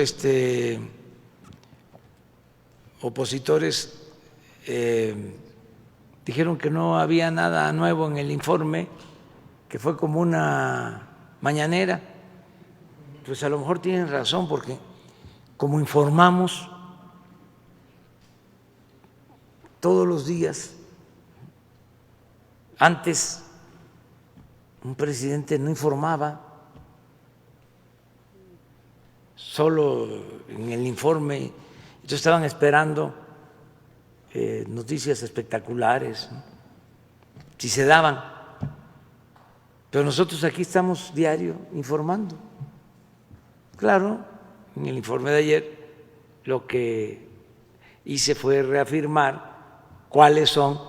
opositores dijeron que no había nada nuevo en el informe, que fue como una mañanera. Pues a lo mejor tienen razón, porque como informamos todos los días, antes un presidente no informaba, solo en el informe, entonces estaban esperando noticias espectaculares, ¿no? Si se daban, pero nosotros aquí estamos diario informando. Claro, en el informe de ayer lo que hice fue reafirmar cuáles son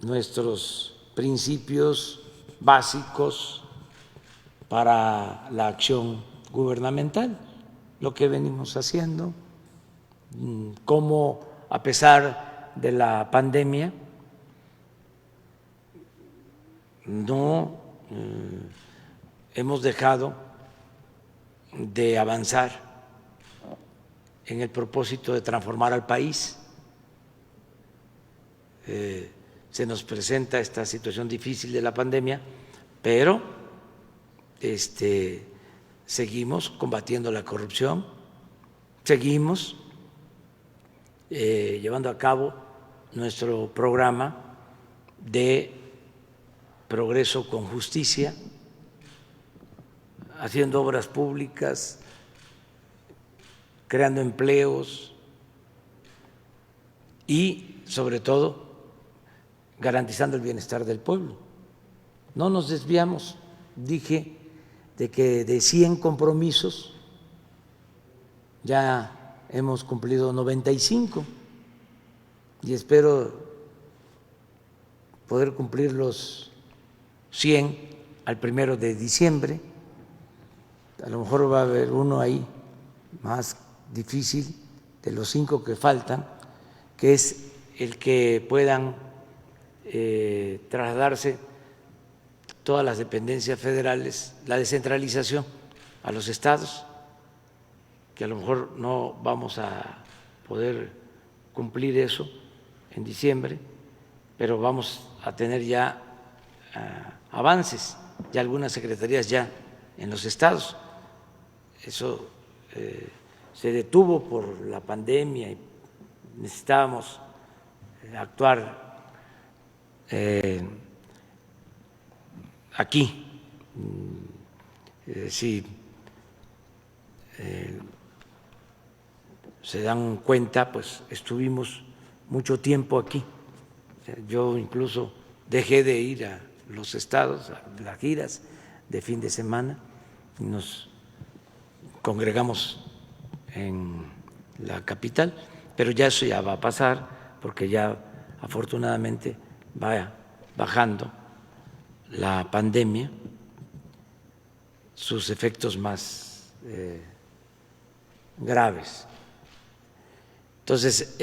nuestros principios básicos para la acción gubernamental, lo que venimos haciendo, cómo a pesar de la pandemia no hemos dejado de avanzar en el propósito de transformar al país. Se nos presenta esta situación difícil de la pandemia, pero seguimos combatiendo la corrupción, seguimos llevando a cabo nuestro programa de progreso con justicia, haciendo obras públicas, creando empleos y, sobre todo, garantizando el bienestar del pueblo. No nos desviamos, dije, de que de 100 compromisos ya hemos cumplido 95 y espero poder cumplir los 100 al 1 de diciembre. A lo mejor va a haber uno ahí más difícil de los 5 que faltan, que es el que puedan trasladarse todas las dependencias federales, la descentralización a los estados, que a lo mejor no vamos a poder cumplir eso en diciembre, pero vamos a tener ya avances, ya algunas secretarías ya en los estados. Eso se detuvo por la pandemia y necesitábamos actuar aquí. Si se dan cuenta, pues estuvimos mucho tiempo aquí. Yo incluso dejé de ir a los estados, a las giras de fin de semana, y nos congregamos en la capital, pero ya eso ya va a pasar, porque ya afortunadamente va bajando la pandemia. sus efectos más graves. Entonces,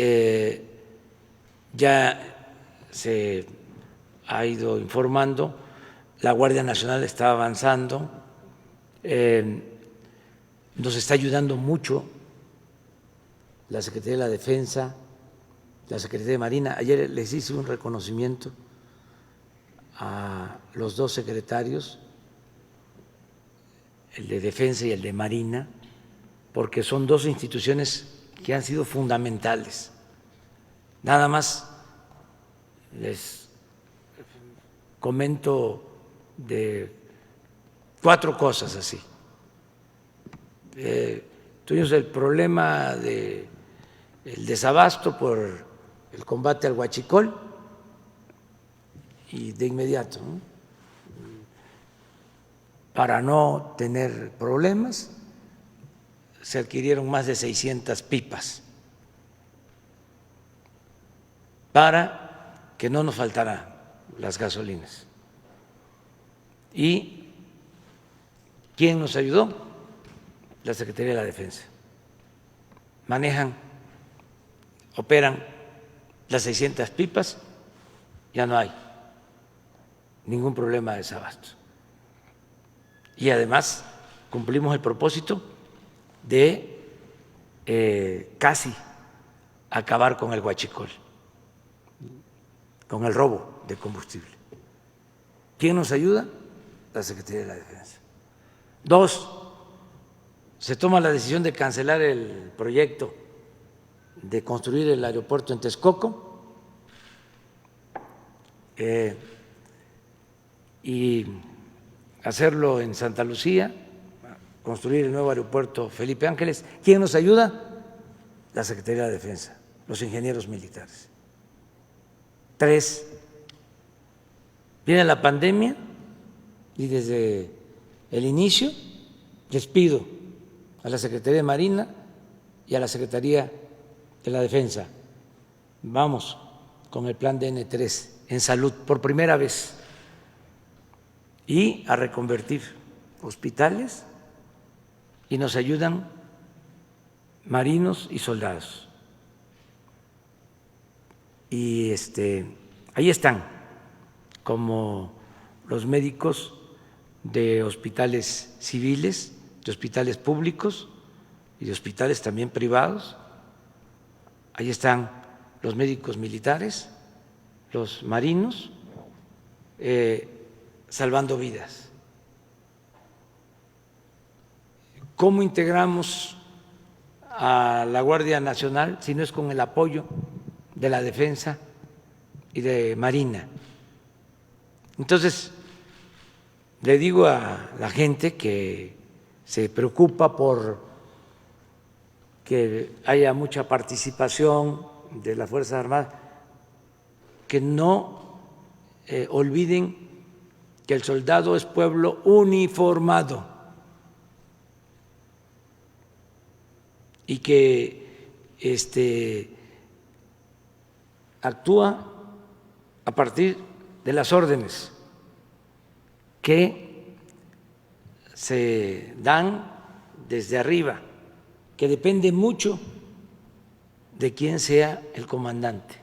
ya se ha ido informando, la Guardia Nacional está avanzando, nos está ayudando mucho la Secretaría de la Defensa, la Secretaría de Marina. Ayer les hice un reconocimiento a los dos secretarios, el de Defensa y el de Marina, porque son dos instituciones que han sido fundamentales. Nada más les comento de 4 cosas así. Tuvimos el problema del desabasto por el combate al huachicol y de inmediato, ¿no?, para no tener problemas, se adquirieron más de 600 pipas para que no nos faltaran las gasolinas. ¿Y quién nos ayudó? La Secretaría de la Defensa. Manejan, operan las 600 pipas, ya no hay ningún problema de desabasto. Y además cumplimos el propósito de casi acabar con el huachicol, con el robo de combustible. ¿Quién nos ayuda? La Secretaría de la Defensa. 2, se toma la decisión de cancelar el proyecto de construir el aeropuerto en Texcoco y hacerlo en Santa Lucía, construir el nuevo aeropuerto Felipe Ángeles. ¿Quién nos ayuda? La Secretaría de la Defensa, los ingenieros militares. 3, viene la pandemia y desde el inicio les pido a la Secretaría de Marina y a la Secretaría de la Defensa, vamos con el plan DN3 en salud por primera vez y a reconvertir hospitales, y nos ayudan marinos y soldados. Y ahí están, como los médicos de hospitales civiles, de hospitales públicos y de hospitales también privados. Ahí están los médicos militares, los marinos, salvando vidas. ¿Cómo integramos a la Guardia Nacional si no es con el apoyo de la Defensa y de Marina? Entonces, le digo a la gente que se preocupa por que haya mucha participación de las Fuerzas Armadas, que no olviden que el soldado es pueblo uniformado y que actúa a partir de las órdenes que se dan desde arriba, que depende mucho de quién sea el comandante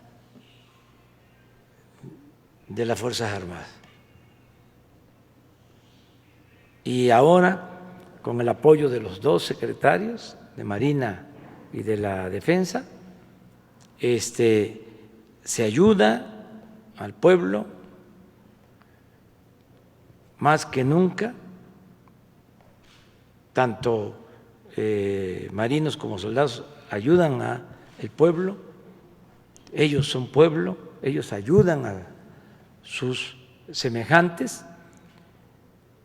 de las Fuerzas Armadas. Y ahora, con el apoyo de los dos secretarios, de Marina y de la Defensa, se ayuda al pueblo más que nunca, tanto marinos como soldados ayudan al pueblo, ellos son pueblo, ellos ayudan a sus semejantes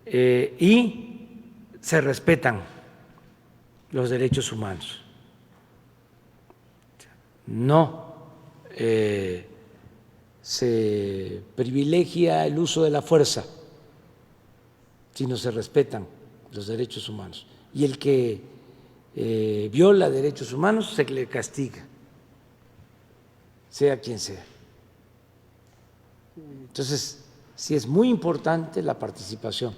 y se respetan los derechos humanos. No se privilegia el uso de la fuerza, sino se respetan los derechos humanos. Y el que viola derechos humanos se le castiga, sea quien sea. Entonces, sí es muy importante la participación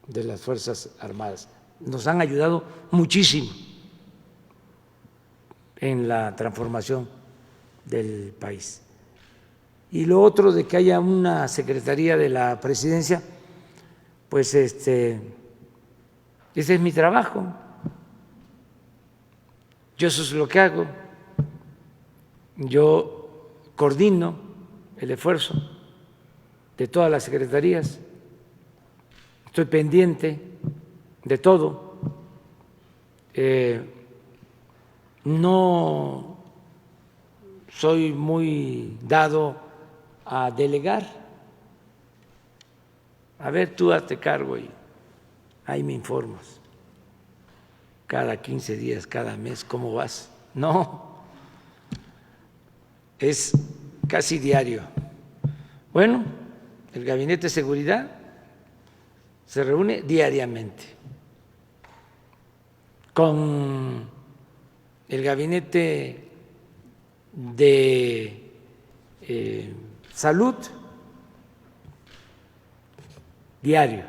de las Fuerzas Armadas. Nos han ayudado muchísimo en la transformación del país. Y lo otro de que haya una Secretaría de la Presidencia, pues ese es mi trabajo. Yo eso es lo que hago. Yo coordino el esfuerzo de todas las secretarías. Estoy pendiente de todo. No soy muy dado a delegar. A ver, tú hazte cargo y ahí me informas. Cada 15 días, cada mes, ¿cómo vas? No, es casi diario. Bueno, el Gabinete de Seguridad se reúne diariamente con el Gabinete de Salud, diario,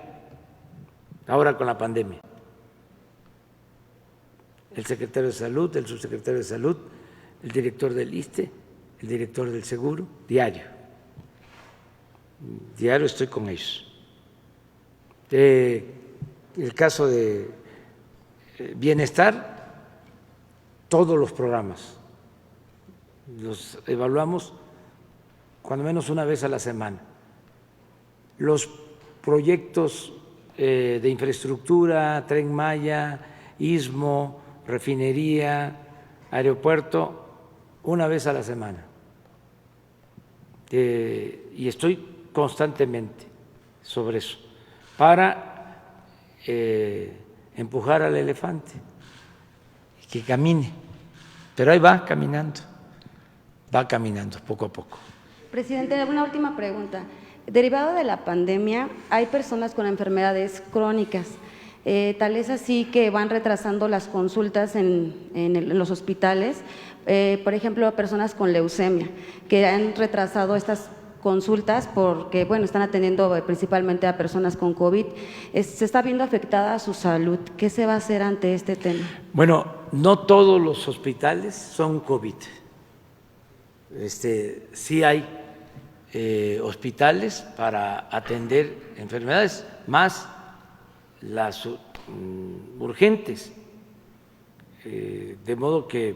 ahora con la pandemia. El secretario de Salud, el subsecretario de Salud, el director del ISSSTE, el director del Seguro, diario. Diario estoy con ellos. El caso de bienestar, todos los programas los evaluamos cuando menos una vez a la semana. Los proyectos de infraestructura, Tren Maya, Istmo, refinería, aeropuerto, una vez a la semana. Y estoy constantemente sobre eso para empujar al elefante y que camine. Pero ahí va caminando poco a poco. Presidente, una última pregunta. Derivado de la pandemia, hay personas con enfermedades crónicas. Tal es así que van retrasando las consultas en los hospitales. Por ejemplo, personas con leucemia, que han retrasado estas consultas porque, bueno, están atendiendo principalmente a personas con COVID. Se está viendo afectada su salud. ¿Qué se va a hacer ante este tema? Bueno, no todos los hospitales son COVID. Sí hay hospitales para atender enfermedades, más las urgentes, de modo que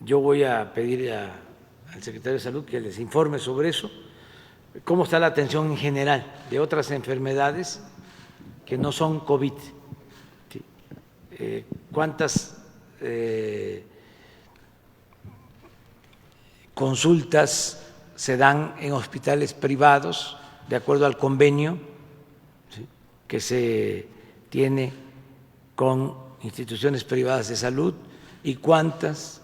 yo voy a pedir al secretario de Salud que les informe sobre eso, cómo está la atención en general de otras enfermedades que no son COVID, ¿sí? Cuántas consultas se dan en hospitales privados de acuerdo al convenio, ¿sí?, que se tiene con instituciones privadas de salud y cuántas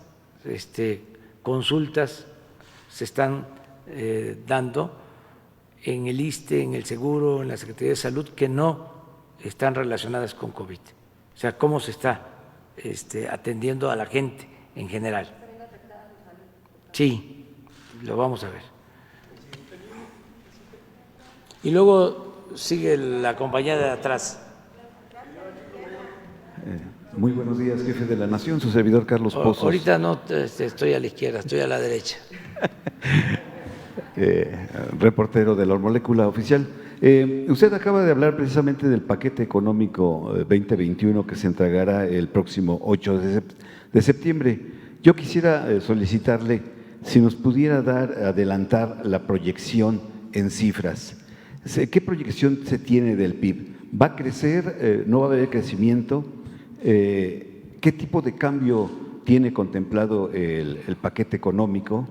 consultas se están dando en el ISSSTE, en el Seguro, en la Secretaría de Salud, que no están relacionadas con COVID. O sea, cómo se está atendiendo a la gente en general. Sí, lo vamos a ver. Y luego sigue la compañía de atrás. Muy buenos días, jefe de la Nación, su servidor Carlos Pozos. Ahorita no estoy a la izquierda, estoy a la derecha. Reportero de la Molécula Oficial. Usted acaba de hablar precisamente del paquete económico 2021 que se entregará el próximo 8 de septiembre. Yo quisiera solicitarle si nos pudiera adelantar la proyección en cifras. ¿Qué proyección se tiene del PIB? ¿Va a crecer? ¿No va a haber crecimiento? ¿Qué tipo de cambio tiene contemplado el paquete económico?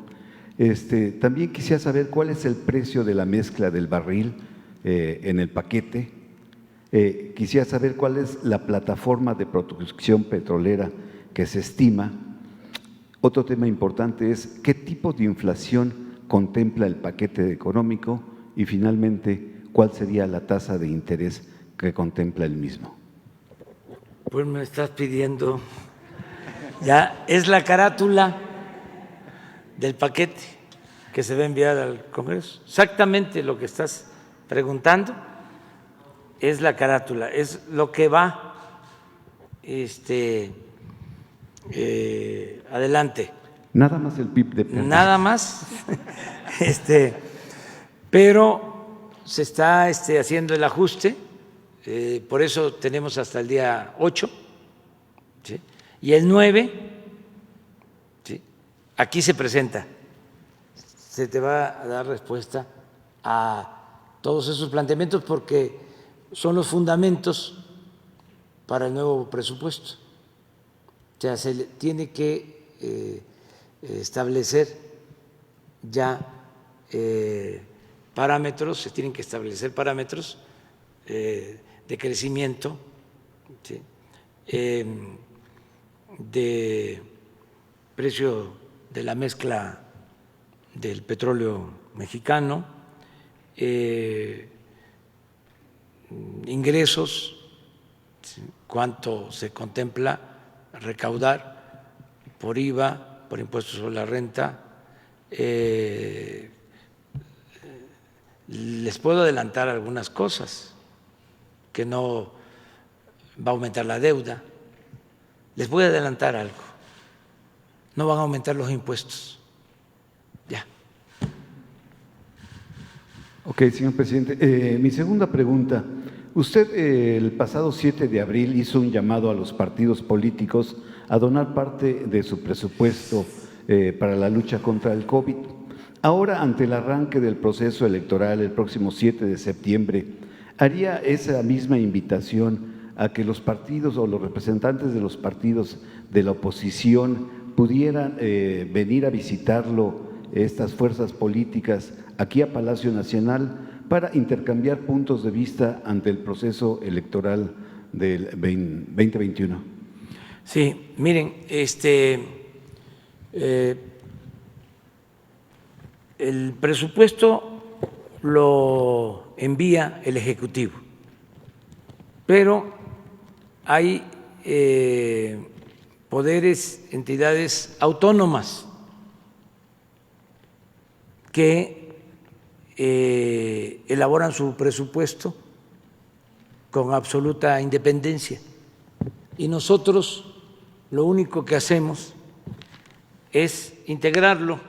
También quisiera saber cuál es el precio de la mezcla del barril en el paquete. Quisiera saber cuál es la plataforma de producción petrolera que se estima. Otro tema importante es qué tipo de inflación contempla el paquete económico y finalmente cuál sería la tasa de interés que contempla el mismo. Pues me estás pidiendo, ya es la carátula del paquete que se va a enviar al Congreso. Exactamente lo que estás preguntando es la carátula, es lo que va adelante. Nada más el PIB de Perú. Nada más, pero se está haciendo el ajuste, por eso tenemos hasta el día 8, ¿sí? Y el 9, ¿sí? Aquí se presenta, se te va a dar respuesta a todos esos planteamientos porque son los fundamentos para el nuevo presupuesto. O sea, se tiene que establecer ya parámetros, se tienen que establecer parámetros de crecimiento, ¿sí? De precio de la mezcla del petróleo mexicano, ingresos, ¿sí? Cuánto se contempla recaudar por IVA, por impuestos sobre la renta. Les puedo adelantar algunas cosas, que no va a aumentar la deuda. Les voy a adelantar algo, no van a aumentar los impuestos. Ya. Ok, señor presidente. Mi segunda pregunta. Usted el pasado 7 de abril hizo un llamado a los partidos políticos a donar parte de su presupuesto para la lucha contra el COVID. Ahora, ante el arranque del proceso electoral el próximo 7 de septiembre, ¿haría esa misma invitación a que los partidos o los representantes de los partidos de la oposición pudieran venir a visitarlo, estas fuerzas políticas, aquí a Palacio Nacional, para intercambiar puntos de vista ante el proceso electoral del 2021? Sí, miren, el presupuesto lo envía el Ejecutivo, pero hay poderes, entidades autónomas que elaboran su presupuesto con absoluta independencia y nosotros lo único que hacemos es integrarlo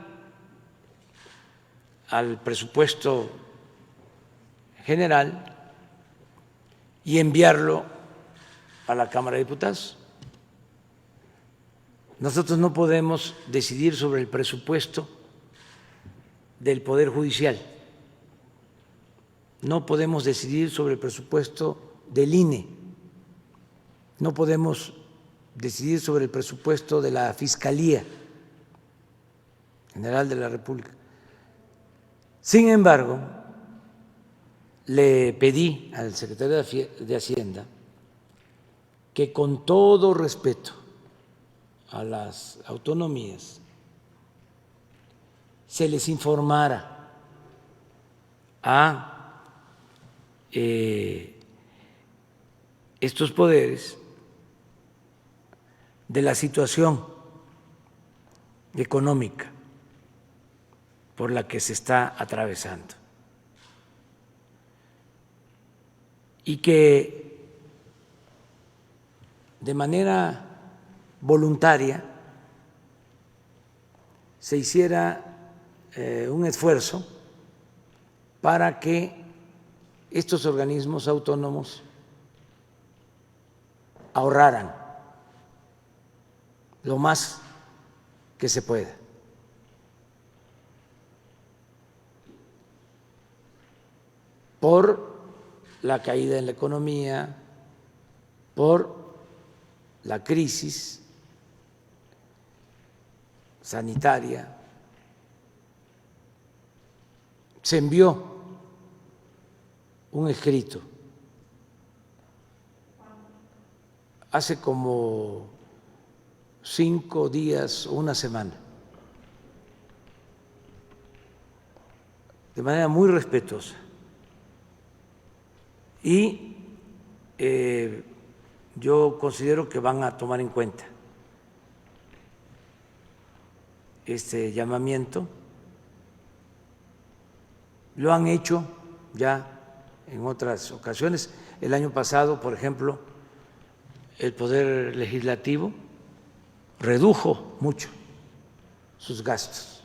al presupuesto general y enviarlo a la Cámara de Diputados. Nosotros no podemos decidir sobre el presupuesto del Poder Judicial, no podemos decidir sobre el presupuesto del INE, no podemos decidir sobre el presupuesto de la Fiscalía General de la República. Sin embargo, le pedí al secretario de Hacienda que, con todo respeto a las autonomías, se les informara a estos poderes de la situación económica por la que se está atravesando y que de manera voluntaria se hiciera un esfuerzo para que estos organismos autónomos ahorraran lo más que se pueda. Por la caída en la economía, por la crisis sanitaria, se envió un escrito hace como 5 días o una semana, de manera muy respetuosa. Y yo considero que van a tomar en cuenta este llamamiento. Lo han hecho ya en otras ocasiones. El año pasado, por ejemplo, el Poder Legislativo redujo mucho sus gastos,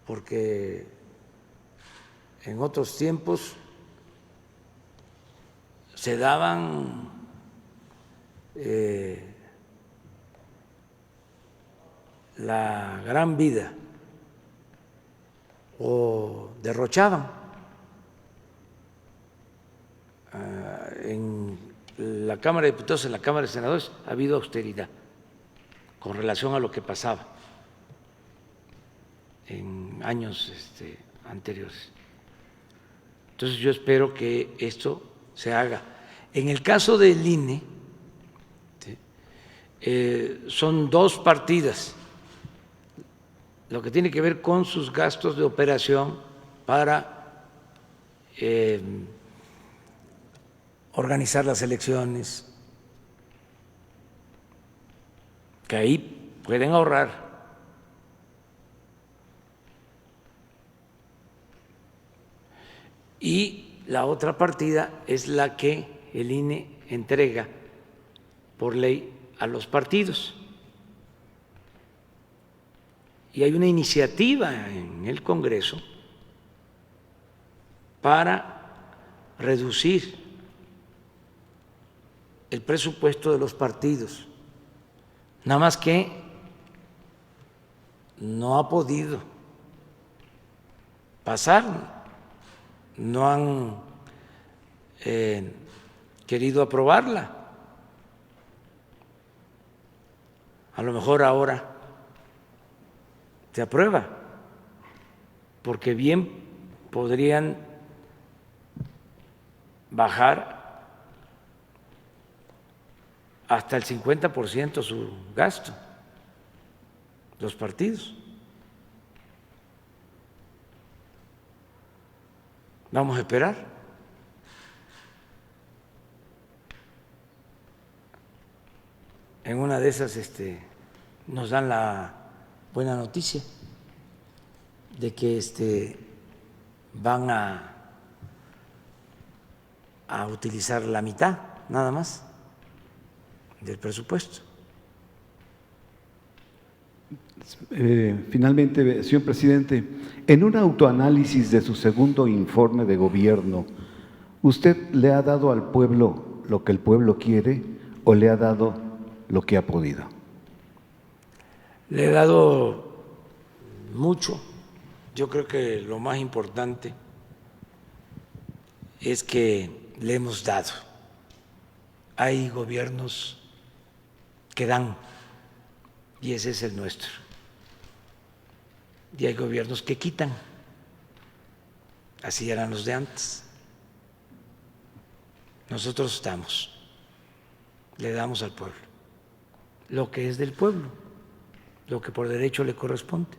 porque en otros tiempos se daban la gran vida o derrochaban. En la Cámara de Diputados, en la Cámara de Senadores, ha habido austeridad con relación a lo que pasaba en años anteriores. Entonces yo espero que esto se haga. En el caso del INE, son dos partidas, lo que tiene que ver con sus gastos de operación para organizar las elecciones, que ahí pueden ahorrar. Y la otra partida es la que el INE entrega por ley a los partidos. Y hay una iniciativa en el Congreso para reducir el presupuesto de los partidos, nada más que no ha podido pasar, no han querido aprobarla. A lo mejor ahora se aprueba, porque bien podrían bajar hasta el 50% su gasto, los partidos. Vamos a esperar. En una de esas nos dan la buena noticia de que van a utilizar la mitad nada más del presupuesto. Finalmente, señor presidente, en un autoanálisis de su segundo informe de gobierno, ¿usted le ha dado al pueblo lo que el pueblo quiere o le ha dado lo que ha podido? Le he dado mucho. Yo creo que lo más importante es que le hemos dado. Hay gobiernos que dan, y ese es el nuestro. Y hay gobiernos que quitan. Así eran los de antes. Nosotros le damos al pueblo lo que es del pueblo, lo que por derecho le corresponde.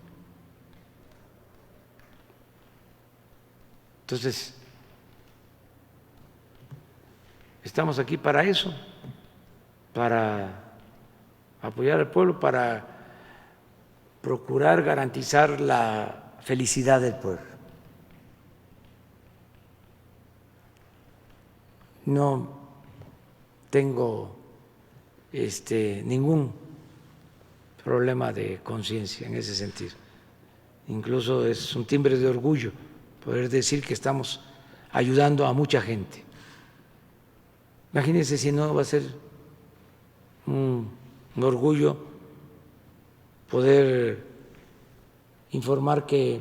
Entonces, estamos aquí para eso, para apoyar al pueblo, para procurar garantizar la felicidad del pueblo. No tengo ningún problema de conciencia en ese sentido. Incluso es un timbre de orgullo poder decir que estamos ayudando a mucha gente. Imagínense si no va a ser un orgullo poder informar que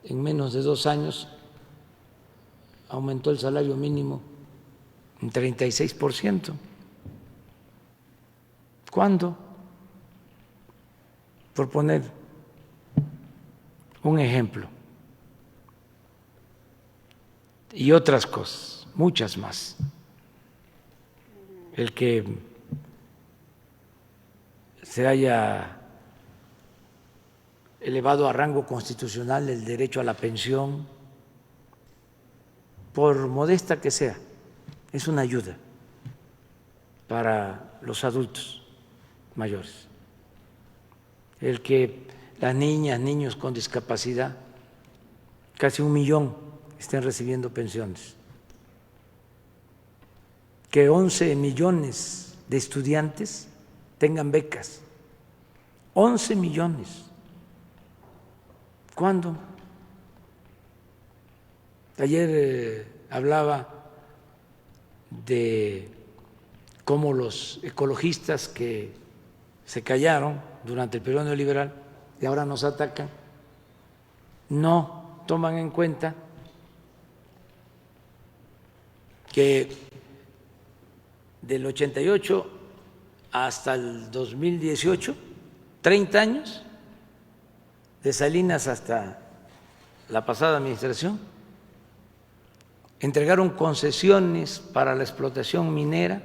en menos de 2 años aumentó el salario mínimo en 36%. ¿Cuándo? Por poner un ejemplo. Y otras cosas, muchas más. El que se haya elevado a rango constitucional el derecho a la pensión, por modesta que sea, es una ayuda para los adultos mayores. El que las niñas, niños con discapacidad, casi 1 millón, estén recibiendo pensiones. que 11 millones de estudiantes tengan becas. 11 millones. ¿Cuándo? Ayer hablaba de cómo los ecologistas que se callaron durante el periodo neoliberal y ahora nos atacan, no toman en cuenta que del 88 hasta el 2018, 30 años, de Salinas hasta la pasada administración, entregaron concesiones para la explotación minera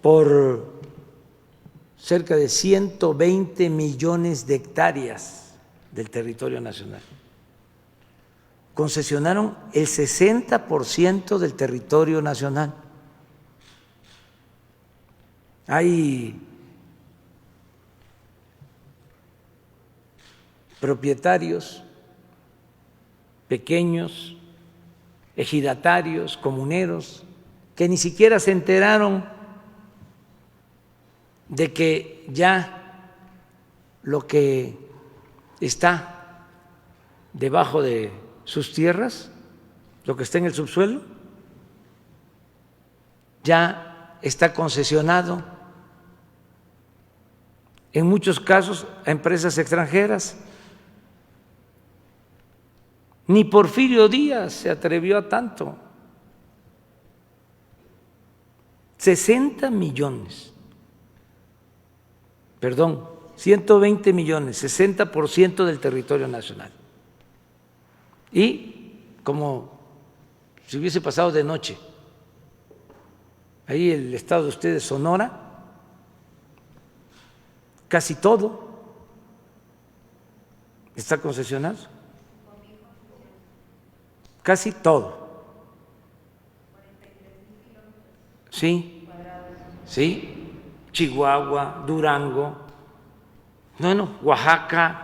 por cerca de 120 millones de hectáreas del territorio nacional. Concesionaron el 60% del territorio nacional. Hay propietarios pequeños, ejidatarios, comuneros, que ni siquiera se enteraron de que ya lo que está debajo de sus tierras, lo que está en el subsuelo, ya está concesionado, en muchos casos a empresas extranjeras. Ni Porfirio Díaz se atrevió a tanto. 60 millones, perdón, 120 millones, 60% del territorio nacional. Y como si hubiese pasado de noche, ahí el estado de ustedes, Sonora, casi todo está concesionado. Casi todo. Sí, sí, Chihuahua, Durango, bueno, Oaxaca.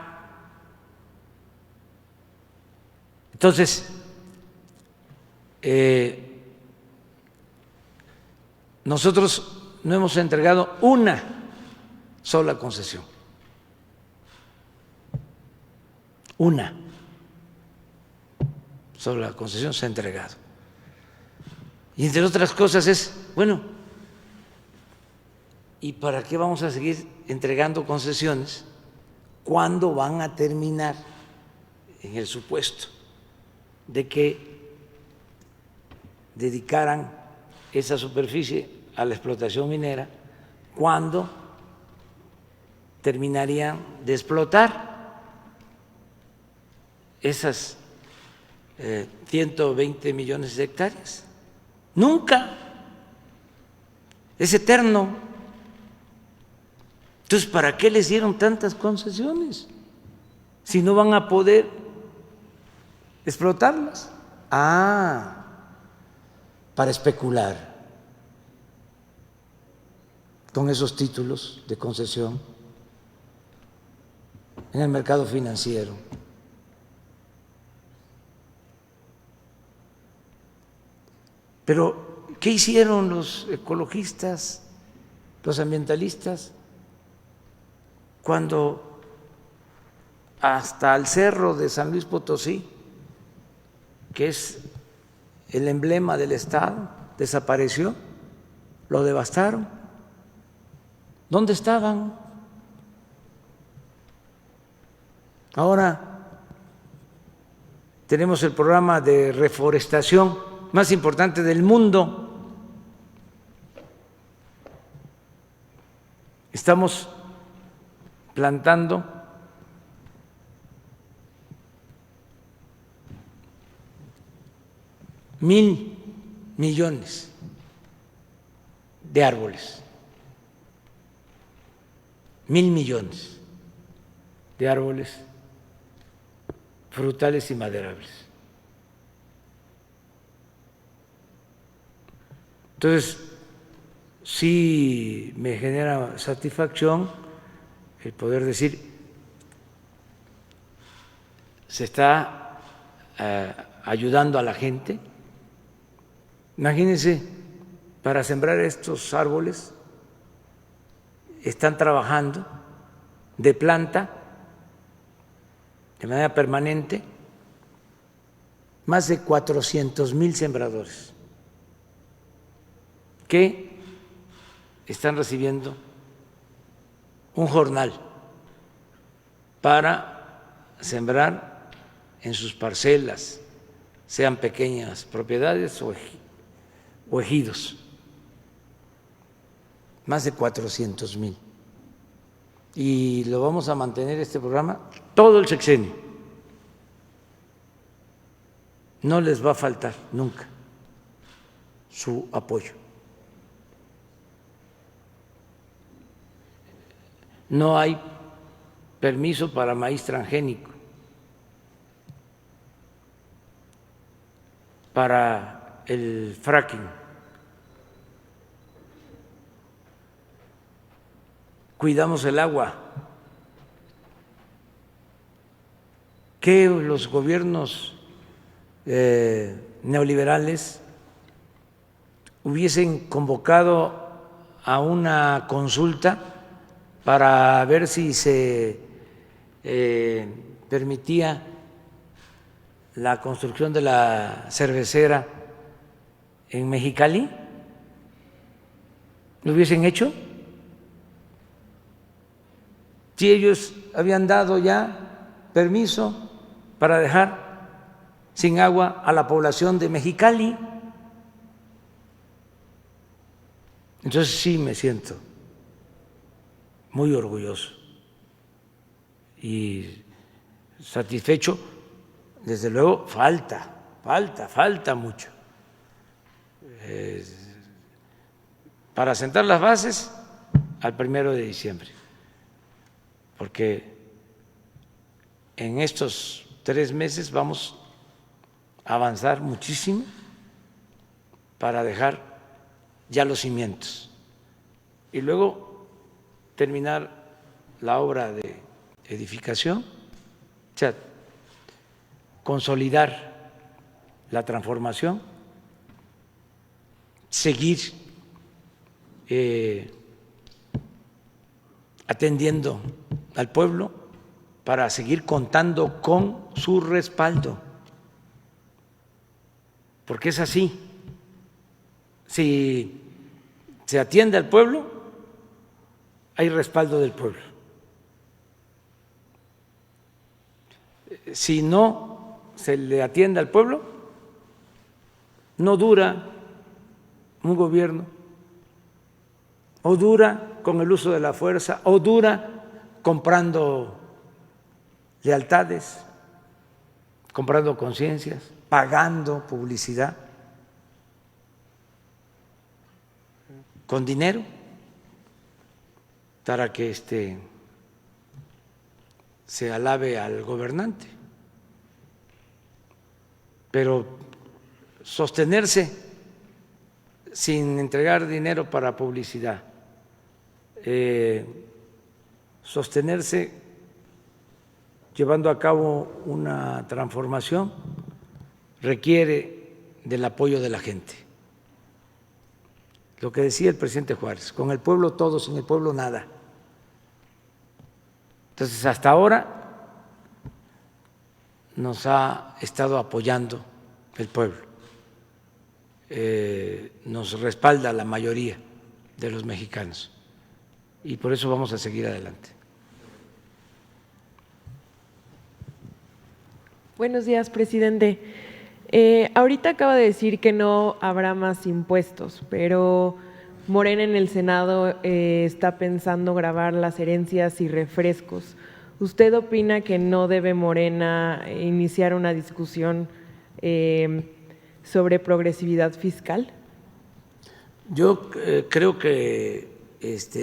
Entonces, nosotros no hemos entregado una sola concesión. Una sola concesión se ha entregado. Y entre otras cosas es, bueno, ¿y para qué vamos a seguir entregando concesiones? ¿Cuándo van a terminar, en el supuesto de que dedicaran esa superficie a la explotación minera, cuándo terminarían de explotar esas 120 millones de hectáreas? Nunca. Es eterno. Entonces, ¿para qué les dieron tantas concesiones si no van a poder explotarlas? Ah, para especular con esos títulos de concesión en el mercado financiero. Pero, ¿qué hicieron los ecologistas, los ambientalistas, cuando hasta el cerro de San Luis Potosí, que es el emblema del Estado, desapareció? Lo devastaron. ¿Dónde estaban? Ahora tenemos el programa de reforestación más importante del mundo. Estamos plantando $1,000 millones de árboles, 1,000 millones de árboles frutales y maderables. Entonces, sí me genera satisfacción el poder decir, se está ayudando a la gente. Imagínense para sembrar estos árboles están trabajando de planta de manera permanente más de 400,000 sembradores que están recibiendo un jornal para sembrar en sus parcelas, sean pequeñas propiedades o ejidos. Más de 400,000. Y lo vamos a mantener este programa todo el sexenio. No les va a faltar nunca su apoyo. No hay permiso para maíz transgénico, para el fracking. Cuidamos el agua. Que los gobiernos neoliberales hubiesen convocado a una consulta para ver si se permitía la construcción de la cervecera en Mexicali, ¿lo hubiesen hecho? Si ellos habían dado ya permiso para dejar sin agua a la población de Mexicali. Entonces sí me siento muy orgulloso y satisfecho. Desde luego falta mucho para sentar las bases al 1 de diciembre, porque en estos 3 meses vamos a avanzar muchísimo para dejar ya los cimientos y luego terminar la obra de edificación, o sea, consolidar la transformación, seguir atendiendo al pueblo para seguir contando con su respaldo, porque es así. Si se atiende al pueblo, hay respaldo del pueblo. Si no se le atiende al pueblo, no dura un gobierno, o dura con el uso de la fuerza, o dura comprando lealtades, comprando conciencias, pagando publicidad con dinero para que se alabe al gobernante. Pero sostenerse sin entregar dinero para publicidad, sostenerse llevando a cabo una transformación, requiere del apoyo de la gente. Lo que decía el presidente Juárez, con el pueblo todo, sin el pueblo nada. Entonces, hasta ahora nos ha estado apoyando el pueblo, nos respalda la mayoría de los mexicanos y por eso vamos a seguir adelante. Buenos días, presidente. Ahorita acaba de decir que no habrá más impuestos, pero Morena en el Senado está pensando gravar las herencias y refrescos. ¿Usted opina que no debe Morena iniciar una discusión sobre progresividad fiscal? Yo creo que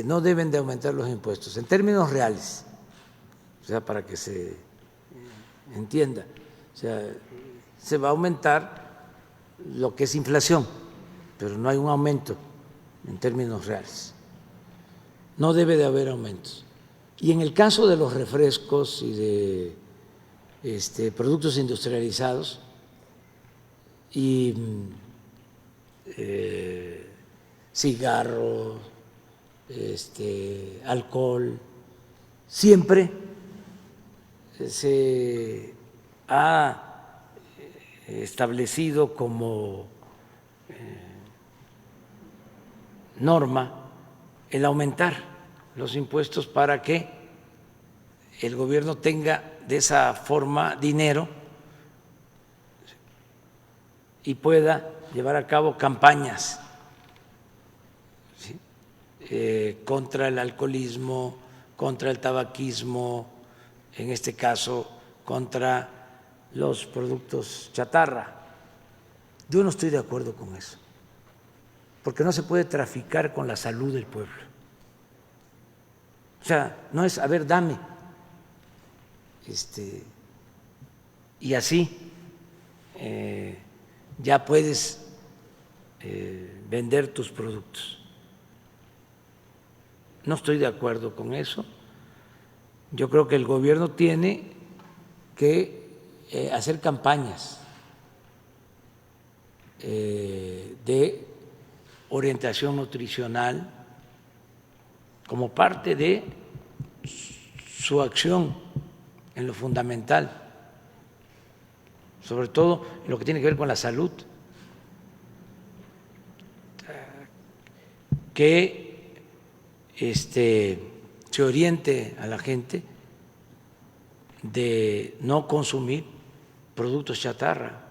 no deben de aumentar los impuestos en términos reales, o sea, para que se entienda. O sea, se va a aumentar lo que es inflación, pero no hay un aumento en términos reales. No debe de haber aumentos. Y en el caso de los refrescos y de productos industrializados y cigarros, alcohol, siempre se ha establecido como norma el aumentar los impuestos para que el gobierno tenga de esa forma dinero y pueda llevar a cabo campañas, ¿sí?, contra el alcoholismo, contra el tabaquismo, en este caso contra los productos chatarra. Yo no estoy de acuerdo con eso, porque no se puede traficar con la salud del pueblo. O sea, no es, a ver, dame, y así ya puedes vender tus productos. No estoy de acuerdo con eso. Yo creo que el gobierno tiene que hacer campañas de orientación nutricional como parte de su acción en lo fundamental, sobre todo en lo que tiene que ver con la salud, que se oriente a la gente de no consumir productos chatarra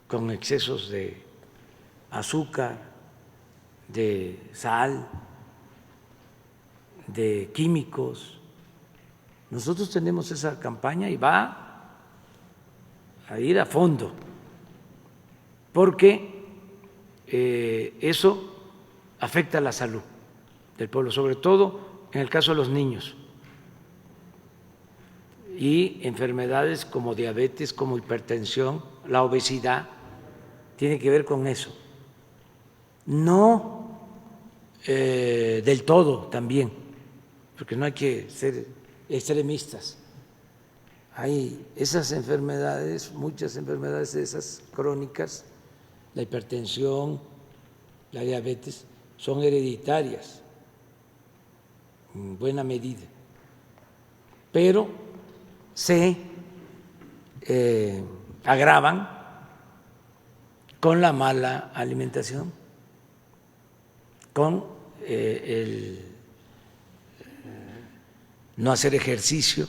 con excesos de azúcar, de sal, de químicos. Nosotros tenemos esa campaña y va a ir a fondo, porque eso afecta a la salud del pueblo, sobre todo en el caso de los niños, y enfermedades como diabetes, como hipertensión, la obesidad, tiene que ver con eso. No del todo también, porque no hay que ser extremistas. Hay esas enfermedades, muchas enfermedades de esas crónicas, la hipertensión, la diabetes, son hereditarias en buena medida, pero se agravan con la mala alimentación, con el no hacer ejercicio,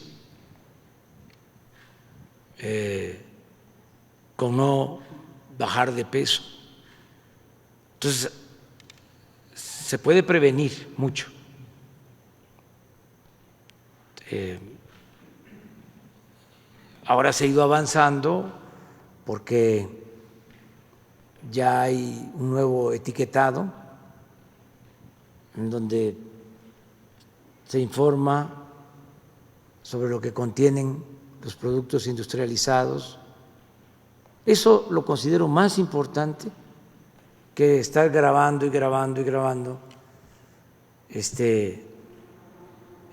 con no bajar de peso. Entonces, se puede prevenir mucho. Ahora se ha ido avanzando porque ya hay un nuevo etiquetado en donde se informa sobre lo que contienen los productos industrializados. Eso lo considero más importante que estar grabando y grabando y grabando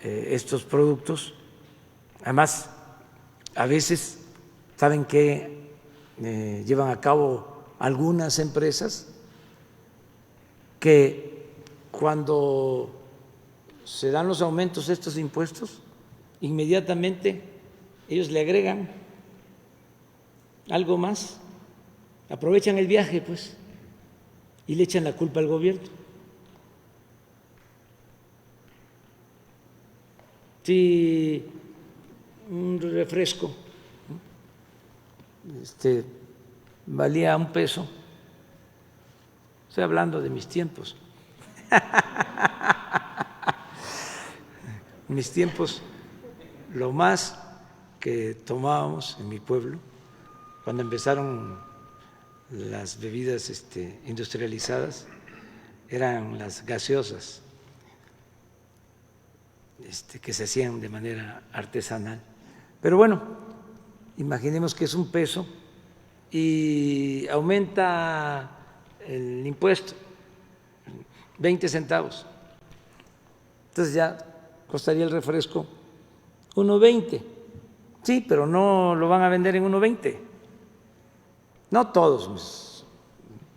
estos productos. Además, a veces, ¿saben qué llevan a cabo algunas empresas? Que cuando se dan los aumentos de estos impuestos, inmediatamente ellos le agregan algo más, aprovechan el viaje, pues, y le echan la culpa al gobierno. Si un refresco valía $1, estoy hablando de mis tiempos, mis tiempos, lo más que tomábamos en mi pueblo, cuando empezaron las bebidas industrializadas, eran las gaseosas, que se hacían de manera artesanal. Pero bueno, imaginemos que es $1 y aumenta el impuesto 20 centavos. Entonces ya costaría el refresco 1.20. Sí, pero no lo van a vender en 1.20. No todos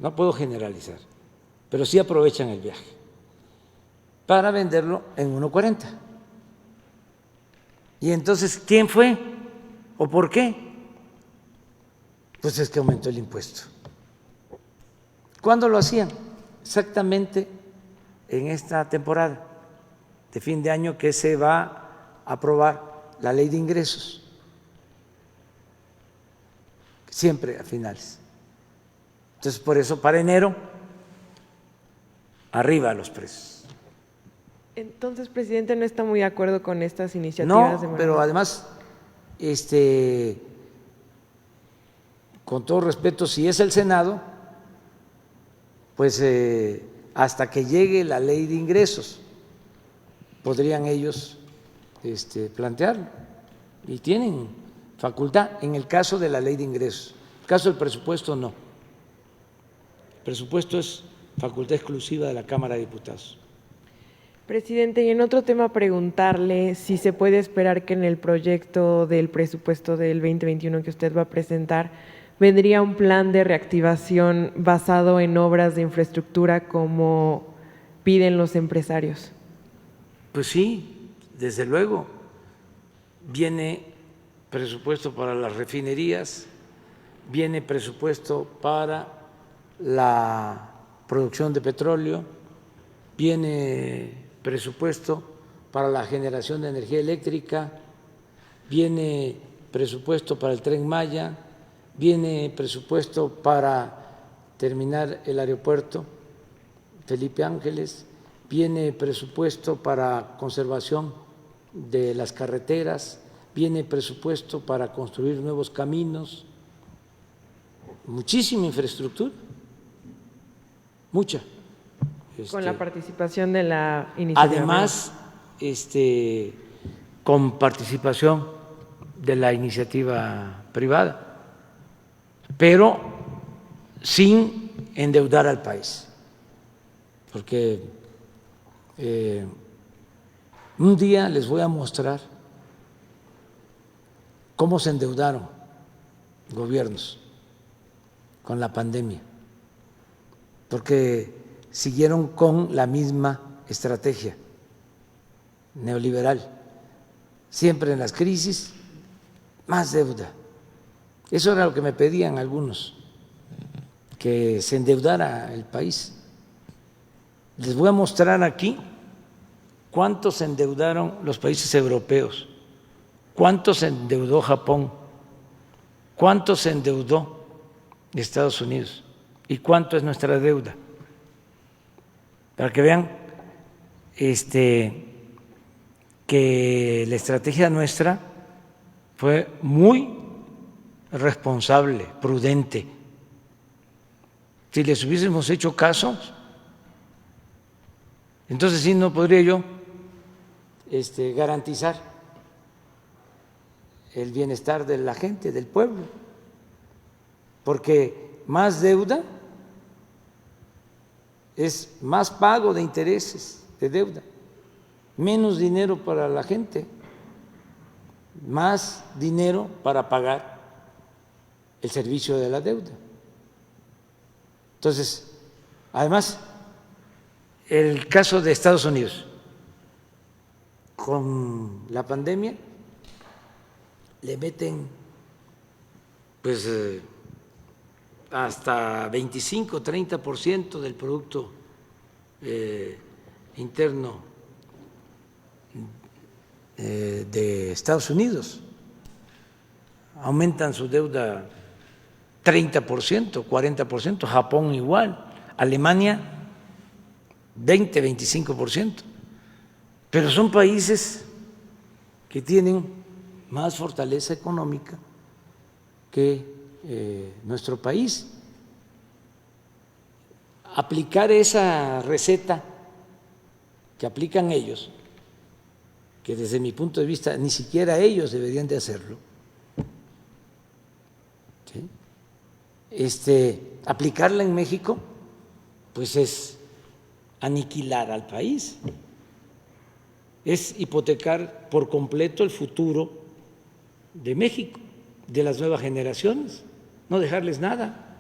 no puedo generalizar, pero sí aprovechan el viaje para venderlo en 1.40. Y entonces, ¿quién fue o por qué? Pues es que aumentó el impuesto. ¿Cuándo lo hacían? Exactamente en esta temporada de fin de año que se va a aprobar la ley de ingresos, siempre a finales. Entonces, por eso para enero, arriba los precios. Entonces, presidente, ¿no está muy de acuerdo con estas iniciativas? No, pero además, con todo respeto, si es el Senado, pues hasta que llegue la ley de ingresos, podrían ellos plantearlo. Y tienen facultad en el caso de la ley de ingresos. En el caso del presupuesto, no. El presupuesto es facultad exclusiva de la Cámara de Diputados. Presidente, y en otro tema preguntarle si se puede esperar que en el proyecto del presupuesto del 2021 que usted va a presentar vendría un plan de reactivación basado en obras de infraestructura como piden los empresarios. Pues sí, desde luego. Viene presupuesto para las refinerías, viene presupuesto para la producción de petróleo, viene presupuesto para la generación de energía eléctrica, viene presupuesto para el Tren Maya, viene presupuesto para terminar el aeropuerto Felipe Ángeles, viene presupuesto para conservación de las carreteras, viene presupuesto para construir nuevos caminos, muchísima infraestructura, mucha. Con la participación de la iniciativa. Además, con participación de la iniciativa privada, pero sin endeudar al país, porque un día les voy a mostrar cómo se endeudaron gobiernos con la pandemia, porque siguieron con la misma estrategia neoliberal, siempre en las crisis, más deuda. Eso era lo que me pedían algunos, que se endeudara el país. Les voy a mostrar aquí cuánto se endeudaron los países europeos, cuánto se endeudó Japón, cuánto se endeudó Estados Unidos y cuánto es nuestra deuda, para que vean que la estrategia nuestra fue muy responsable, prudente. Si les hubiésemos hecho caso, entonces sí no podría yo garantizar el bienestar de la gente, del pueblo, porque más deuda es más pago de intereses de deuda, menos dinero para la gente, más dinero para pagar el servicio de la deuda. Entonces, además, el caso de Estados Unidos, con la pandemia, le meten pues hasta 25-30% del Producto Interno de Estados Unidos. Aumentan su deuda 30%, 40%, Japón igual, Alemania 20-25%. Pero son países que tienen más fortaleza económica que nuestro país. Aplicar esa receta que aplican ellos, que desde mi punto de vista ni siquiera ellos deberían de hacerlo, ¿sí? Aplicarla en México, pues es aniquilar al país, es hipotecar por completo el futuro de México, de las nuevas generaciones, no dejarles nada.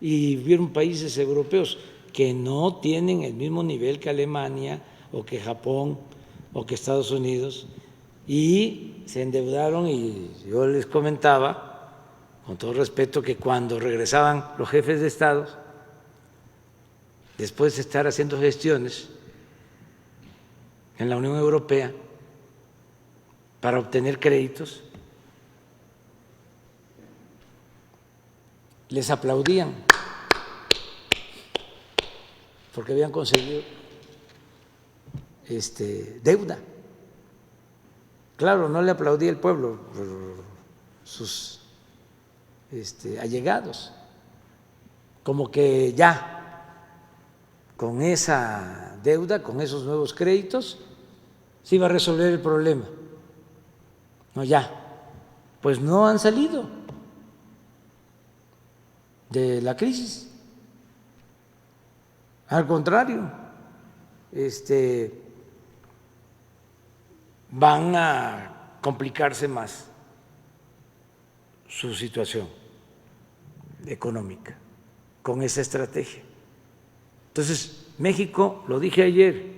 Y hubieron países europeos que no tienen el mismo nivel que Alemania o que Japón o que Estados Unidos y se endeudaron, y yo les comentaba, con todo respeto, que cuando regresaban los jefes de Estado, después de estar haciendo gestiones en la Unión Europea para obtener créditos, les aplaudían porque habían conseguido deuda. Claro, no le aplaudía el pueblo, sus allegados, como que ya con esa deuda, con esos nuevos créditos, se iba a resolver el problema. No, ya, pues no han salido de la crisis. Al contrario, van a complicarse más su situación económica con esa estrategia. Entonces, México, lo dije ayer,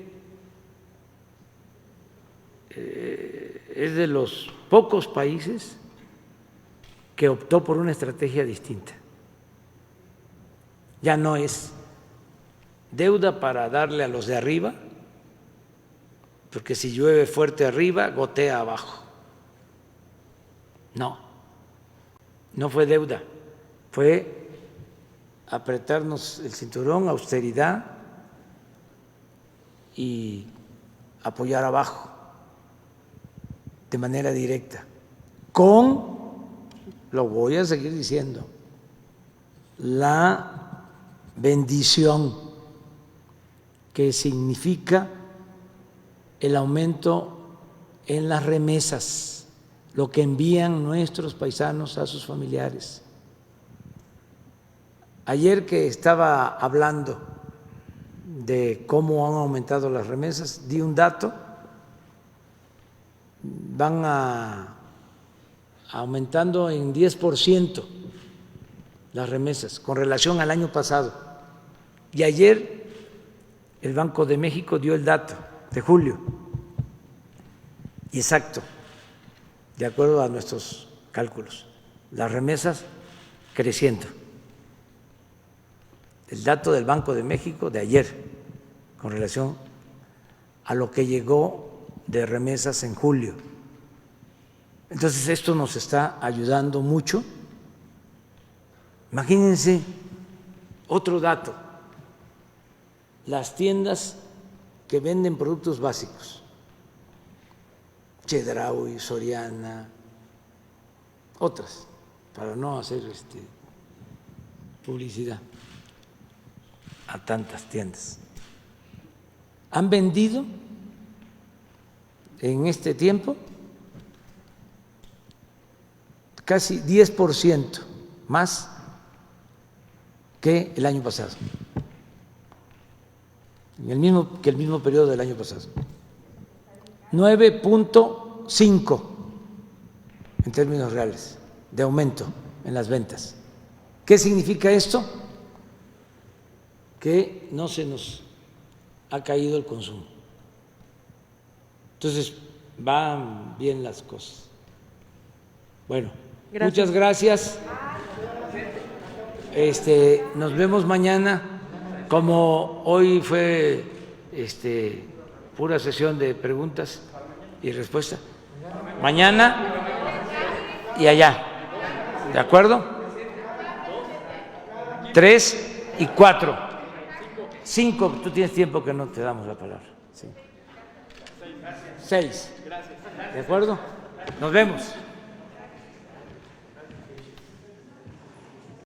es de los pocos países que optó por una estrategia distinta. Ya no es deuda para darle a los de arriba, porque si llueve fuerte arriba, gotea abajo. No, no fue deuda, fue apretarnos el cinturón, austeridad y apoyar abajo de manera directa, con, lo voy a seguir diciendo, la bendición que significa el aumento en las remesas, lo que envían nuestros paisanos a sus familiares. Ayer que estaba hablando de cómo han aumentado las remesas, di un dato, van aumentando en 10% las remesas con relación al año pasado. Y ayer el Banco de México dio el dato de julio, y exacto, de acuerdo a nuestros cálculos, las remesas creciendo. El dato del Banco de México de ayer con relación a lo que llegó de remesas en julio. Entonces esto nos está ayudando mucho. Imagínense otro dato, las tiendas que venden productos básicos, Chedraui, Soriana, otras, para no hacer publicidad a tantas tiendas, han vendido en este tiempo casi 10% más que el año pasado, que el mismo periodo del año pasado. 9.5 en términos reales de aumento en las ventas. ¿Qué significa esto? Que no se nos ha caído el consumo. Entonces, van bien las cosas. Bueno, muchas gracias. Nos vemos mañana. Como hoy fue pura sesión de preguntas y respuestas, mañana y allá, ¿de acuerdo? 3 y 4. 5, tú tienes tiempo que no te damos la palabra. 6. ¿De acuerdo? Nos vemos.